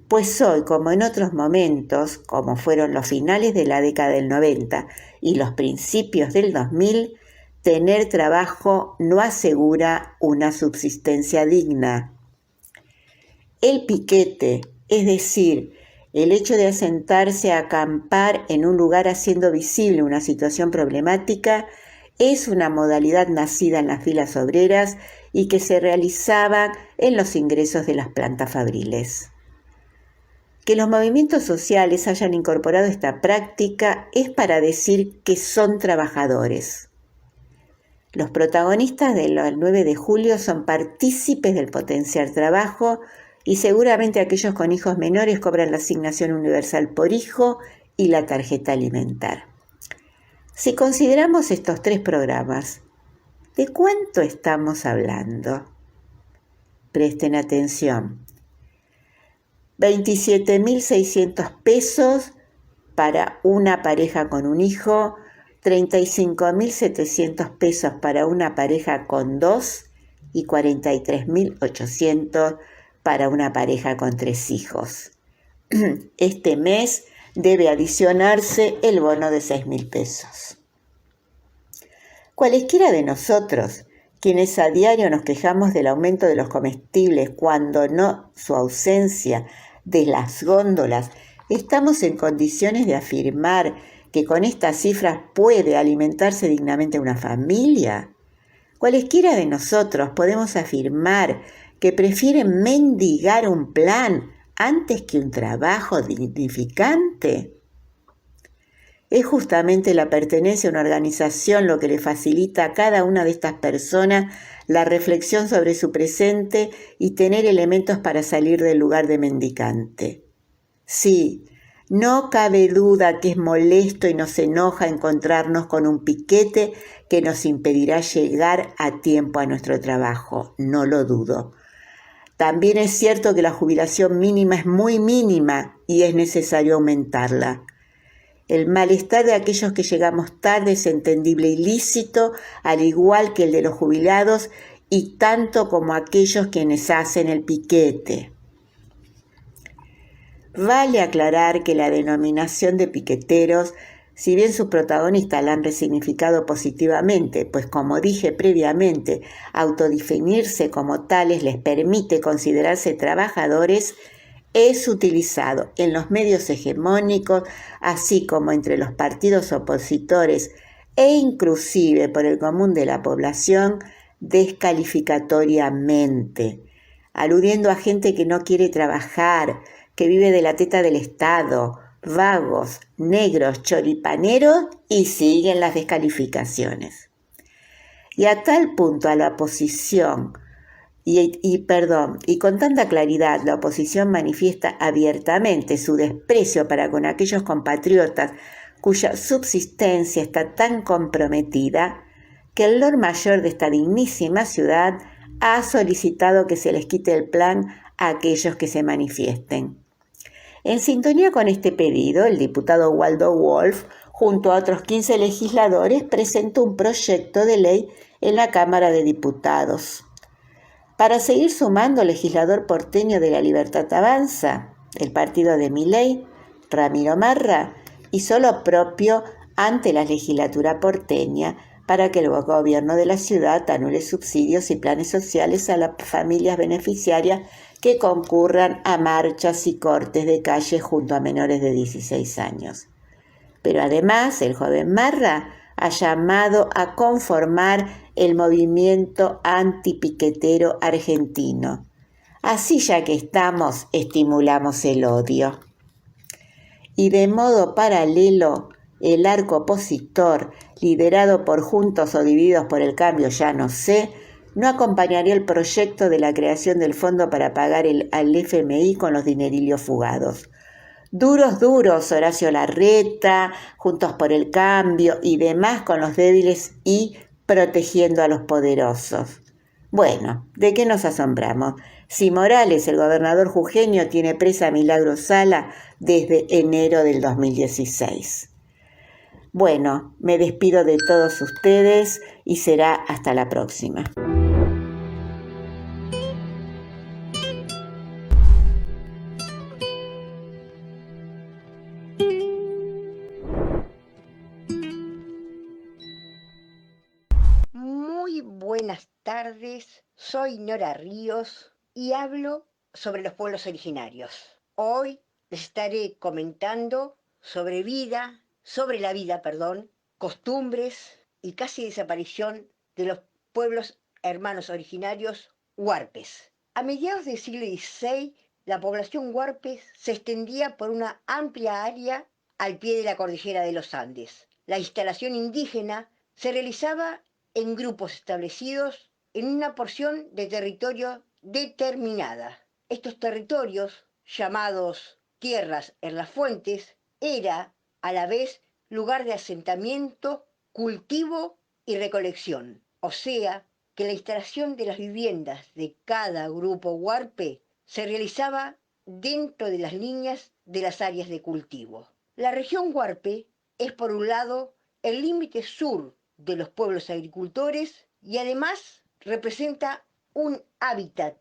Pues hoy, como en otros momentos, como fueron los finales de la década del 90 y los principios del 2000, tener trabajo no asegura una subsistencia digna. El piquete, es decir, el hecho de asentarse a acampar en un lugar haciendo visible una situación problemática, es una modalidad nacida en las filas obreras y que se realizaba en los ingresos de las plantas fabriles. Que los movimientos sociales hayan incorporado esta práctica es para decir que son trabajadores. Los protagonistas del 9 de julio son partícipes del Potenciar Trabajo y seguramente aquellos con hijos menores cobran la asignación universal por hijo y la tarjeta alimentar. Si consideramos estos 3 programas, ¿de cuánto estamos hablando? Presten atención. 27.600 pesos para una pareja con un hijo, 35.700 pesos para una pareja con 2 y 43.800 para una pareja con 3 hijos. Este mes debe adicionarse el bono de 6.000 pesos. Cualesquiera de nosotros, quienes a diario nos quejamos del aumento de los comestibles, cuando no su ausencia de las góndolas, estamos en condiciones de afirmar que con estas cifras puede alimentarse dignamente una familia. Cualesquiera de nosotros podemos afirmar que prefieren mendigar un plan antes que un trabajo dignificante. Es justamente la pertenencia a una organización lo que le facilita a cada una de estas personas la reflexión sobre su presente y tener elementos para salir del lugar de mendicante. Sí, no cabe duda que es molesto y nos enoja encontrarnos con un piquete que nos impedirá llegar a tiempo a nuestro trabajo, no lo dudo. También es cierto que la jubilación mínima es muy mínima y es necesario aumentarla. El malestar de aquellos que llegamos tarde es entendible y lícito, al igual que el de los jubilados y tanto como aquellos quienes hacen el piquete. Vale aclarar que la denominación de piqueteros, si bien sus protagonistas la han resignificado positivamente, pues como dije previamente, autodefinirse como tales les permite considerarse trabajadores, es utilizado en los medios hegemónicos, así como entre los partidos opositores e inclusive por el común de la población, descalificatoriamente, aludiendo a gente que no quiere trabajar, que vive de la teta del Estado, vagos, negros, choripaneros, y siguen las descalificaciones. Y a tal punto a la oposición, y con tanta claridad la oposición manifiesta abiertamente su desprecio para con aquellos compatriotas cuya subsistencia está tan comprometida, que el Lord Mayor de esta dignísima ciudad ha solicitado que se les quite el plan a aquellos que se manifiesten. En sintonía con este pedido, el diputado Waldo Wolf, junto a otros 15 legisladores, presentó un proyecto de ley en la Cámara de Diputados. Para seguir sumando, el legislador porteño de La Libertad Avanza, el partido de Milei, Ramiro Marra, hizo lo propio ante la legislatura porteña para que el gobierno de la ciudad anule subsidios y planes sociales a las familias beneficiarias que concurran a marchas y cortes de calle junto a menores de 16 años. Pero además, el joven Marra ha llamado a conformar el movimiento antipiquetero argentino. Así, ya que estamos, estimulamos el odio. Y de modo paralelo, el arco opositor, liderado por Juntos o Divididos por el Cambio, ya no sé, no acompañaría el proyecto de la creación del fondo para pagar al FMI con los dinerillos fugados. Duros, Horacio Larreta, Juntos por el Cambio y demás con los débiles y protegiendo a los poderosos. Bueno, ¿de qué nos asombramos? Si Morales, el gobernador jujeño, tiene presa a Milagro Sala desde enero del 2016. Bueno, me despido de todos ustedes y será hasta la próxima. Muy buenas tardes, soy Nora Ríos y hablo sobre los pueblos originarios. Hoy les estaré comentando sobre la vida, costumbres y casi desaparición de los pueblos hermanos originarios huarpes. A mediados del siglo XVI, la población huarpe se extendía por una amplia área al pie de la cordillera de los Andes. La instalación indígena se realizaba en grupos establecidos en una porción de territorio determinada. Estos territorios, llamados tierras en las fuentes, era a la vez lugar de asentamiento, cultivo y recolección. O sea, que la instalación de las viviendas de cada grupo huarpe se realizaba dentro de las líneas de las áreas de cultivo. La región huarpe es, por un lado, el límite sur de los pueblos agricultores y además representa un hábitat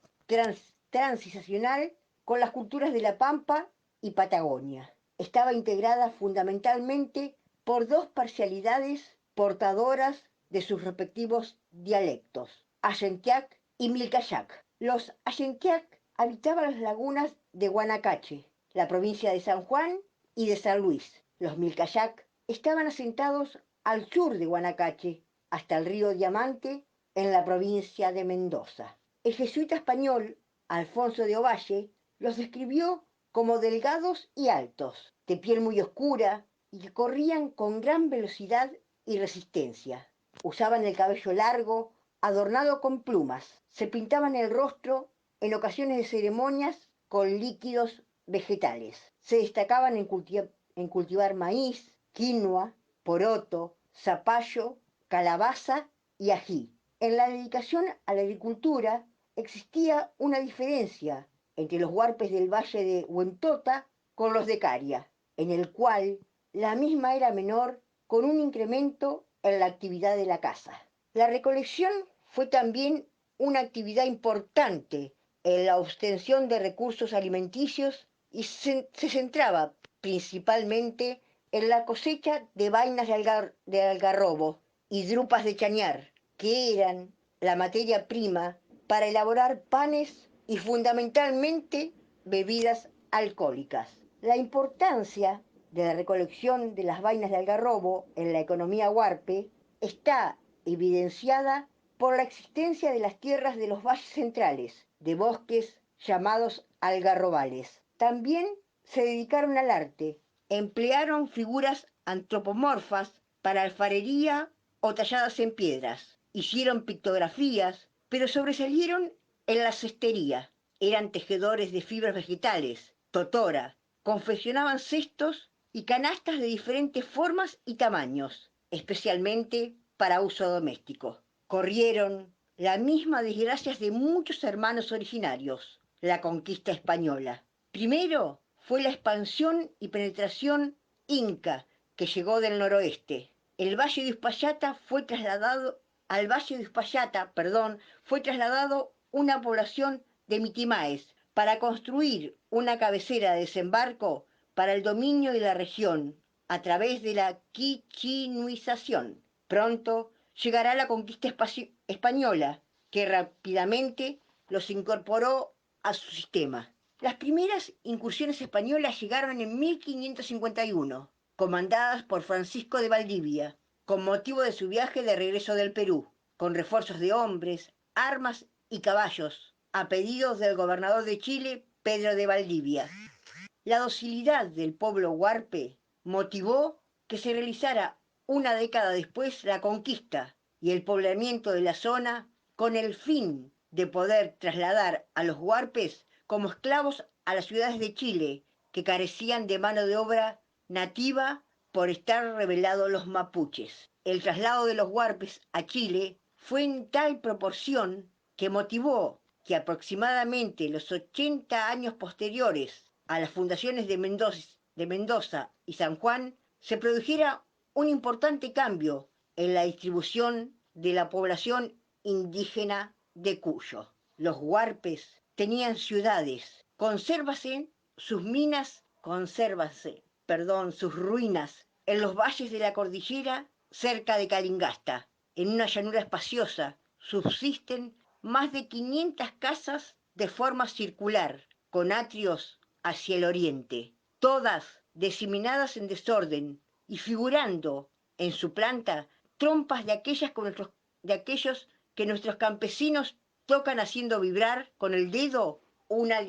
transicional con las culturas de la Pampa y Patagonia. Estaba integrada fundamentalmente por dos parcialidades portadoras de sus respectivos dialectos, Ayentiac y Milcayac. Los Ayentiac habitaban las lagunas de Guanacache, la provincia de San Juan y de San Luis. Los Milcayac estaban asentados al sur de Guanacache, hasta el río Diamante, en la provincia de Mendoza. El jesuita español Alfonso de Ovalle los describió como delgados y altos, de piel muy oscura y que corrían con gran velocidad y resistencia. Usaban el cabello largo, adornado con plumas. Se pintaban el rostro en ocasiones de ceremonias con líquidos vegetales. Se destacaban en cultivar maíz, quinoa, poroto, zapallo, calabaza y ají. En la dedicación a la agricultura existía una diferencia entre los huarpes del valle de Huentota con los de Caria, en el cual la misma era menor, con un incremento en la actividad de la caza. La recolección fue también una actividad importante en la obtención de recursos alimenticios y se centraba principalmente en la cosecha de vainas de algarrobo y drupas de chañar, que eran la materia prima para elaborar panes y fundamentalmente bebidas alcohólicas. La importancia de la recolección de las vainas de algarrobo en la economía huarpe está evidenciada por la existencia de las tierras de los valles centrales, de bosques llamados algarrobales. También se dedicaron al arte, emplearon figuras antropomorfas para alfarería o talladas en piedras, hicieron pictografías, pero sobresalieron en la cestería. Eran tejedores de fibras vegetales, totora, confeccionaban cestos y canastas de diferentes formas y tamaños, especialmente para uso doméstico. Corrieron la misma desgracia de muchos hermanos originarios, la conquista española. Primero fue la expansión y penetración inca que llegó del noroeste. Al Valle de Uspallata fue trasladado una población de mitimaes para construir una cabecera de desembarco para el dominio de la región a través de la quichinuización. Pronto llegará la conquista española, que rápidamente los incorporó a su sistema. Las primeras incursiones españolas llegaron en 1551, comandadas por Francisco de Valdivia, con motivo de su viaje de regreso del Perú, con refuerzos de hombres, armas y caballos, a pedidos del gobernador de Chile, Pedro de Valdivia. La docilidad del pueblo huarpe motivó que se realizara una década después la conquista y el poblamiento de la zona con el fin de poder trasladar a los huarpes como esclavos a las ciudades de Chile, que carecían de mano de obra nativa por estar rebelados los mapuches. El traslado de los huarpes a Chile fue en tal proporción que motivó que aproximadamente los 80 años posteriores a las fundaciones de Mendoza y San Juan se produjera un importante cambio en la distribución de la población indígena de Cuyo. Los huarpes tenían ciudades, sus ruinas en los valles de la cordillera cerca de Calingasta. En una llanura espaciosa subsisten más de 500 casas de forma circular, con atrios hacia el oriente, todas diseminadas en desorden y figurando en su planta trompas de aquellos que nuestros campesinos tocan haciendo vibrar con el dedo una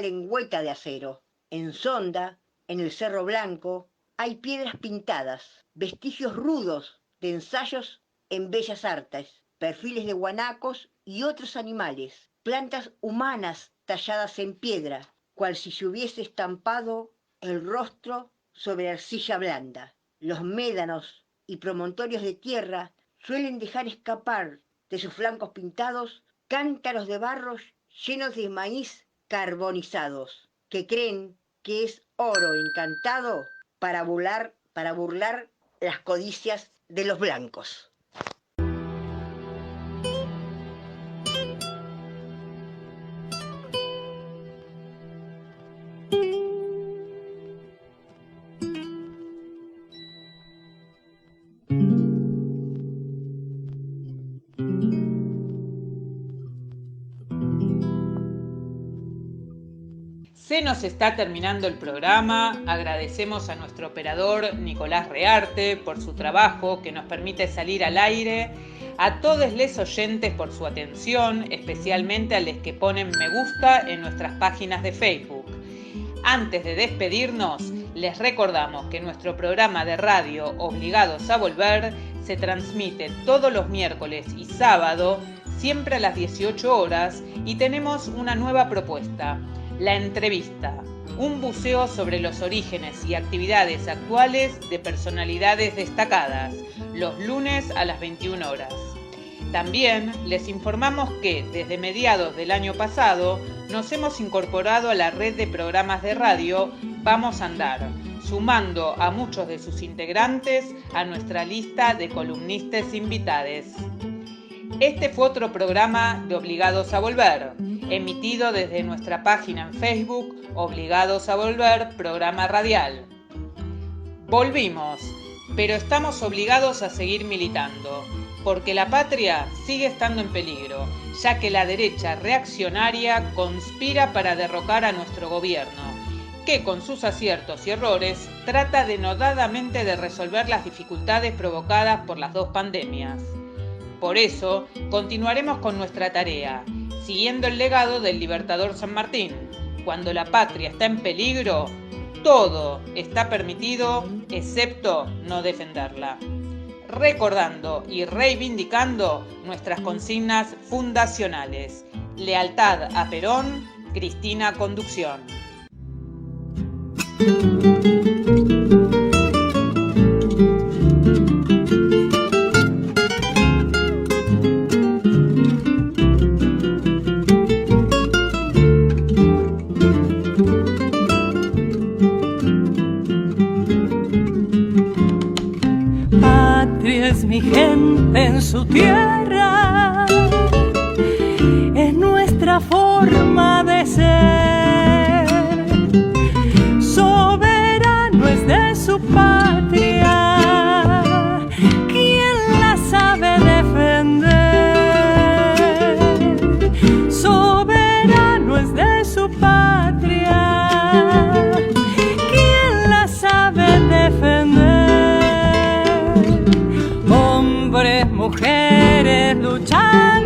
lengüeta de acero. En Sonda, en el Cerro Blanco, hay piedras pintadas, vestigios rudos de ensayos en bellas artes, perfiles de guanacos y otros animales, plantas humanas talladas en piedra, cual si se hubiese estampado el rostro sobre arcilla blanda. Los médanos y promontorios de tierra suelen dejar escapar de sus flancos pintados cántaros de barro llenos de maíz carbonizados, que creen que es oro encantado para burlar las codicias de los blancos. Se nos está terminando el programa. Agradecemos a nuestro operador Nicolás Rearte por su trabajo que nos permite salir al aire, a todos les oyentes por su atención, especialmente a los que ponen me gusta en nuestras páginas de Facebook. Antes de despedirnos, les recordamos que nuestro programa de radio Obligados a Volver se transmite todos los miércoles y sábado, siempre a las 18 horas, y tenemos una nueva propuesta. La entrevista, un buceo sobre los orígenes y actividades actuales de personalidades destacadas, los lunes a las 21 horas. También les informamos que desde mediados del año pasado nos hemos incorporado a la red de programas de radio Vamos a Andar. sumando a muchos de sus integrantes a nuestra lista de columnistas invitados. Este fue otro programa de Obligados a Volver, emitido desde nuestra página en Facebook, Obligados a Volver, programa radial. Volvimos, pero estamos obligados a seguir militando, porque la patria sigue estando en peligro, ya que la derecha reaccionaria conspira para derrocar a nuestro gobierno, que con sus aciertos y errores trata denodadamente de resolver las dificultades provocadas por las dos pandemias. Por eso, continuaremos con nuestra tarea, siguiendo el legado del libertador San Martín. Cuando la patria está en peligro, todo está permitido, excepto no defenderla. Recordando y reivindicando nuestras consignas fundacionales. Lealtad a Perón, Cristina Conducción. Es mi gente en su tierra, es nuestra forma de ser. Soberano es de su patria, quien la sabe defender. Soberano es de su patria, quien la sabe defender. Mujeres luchando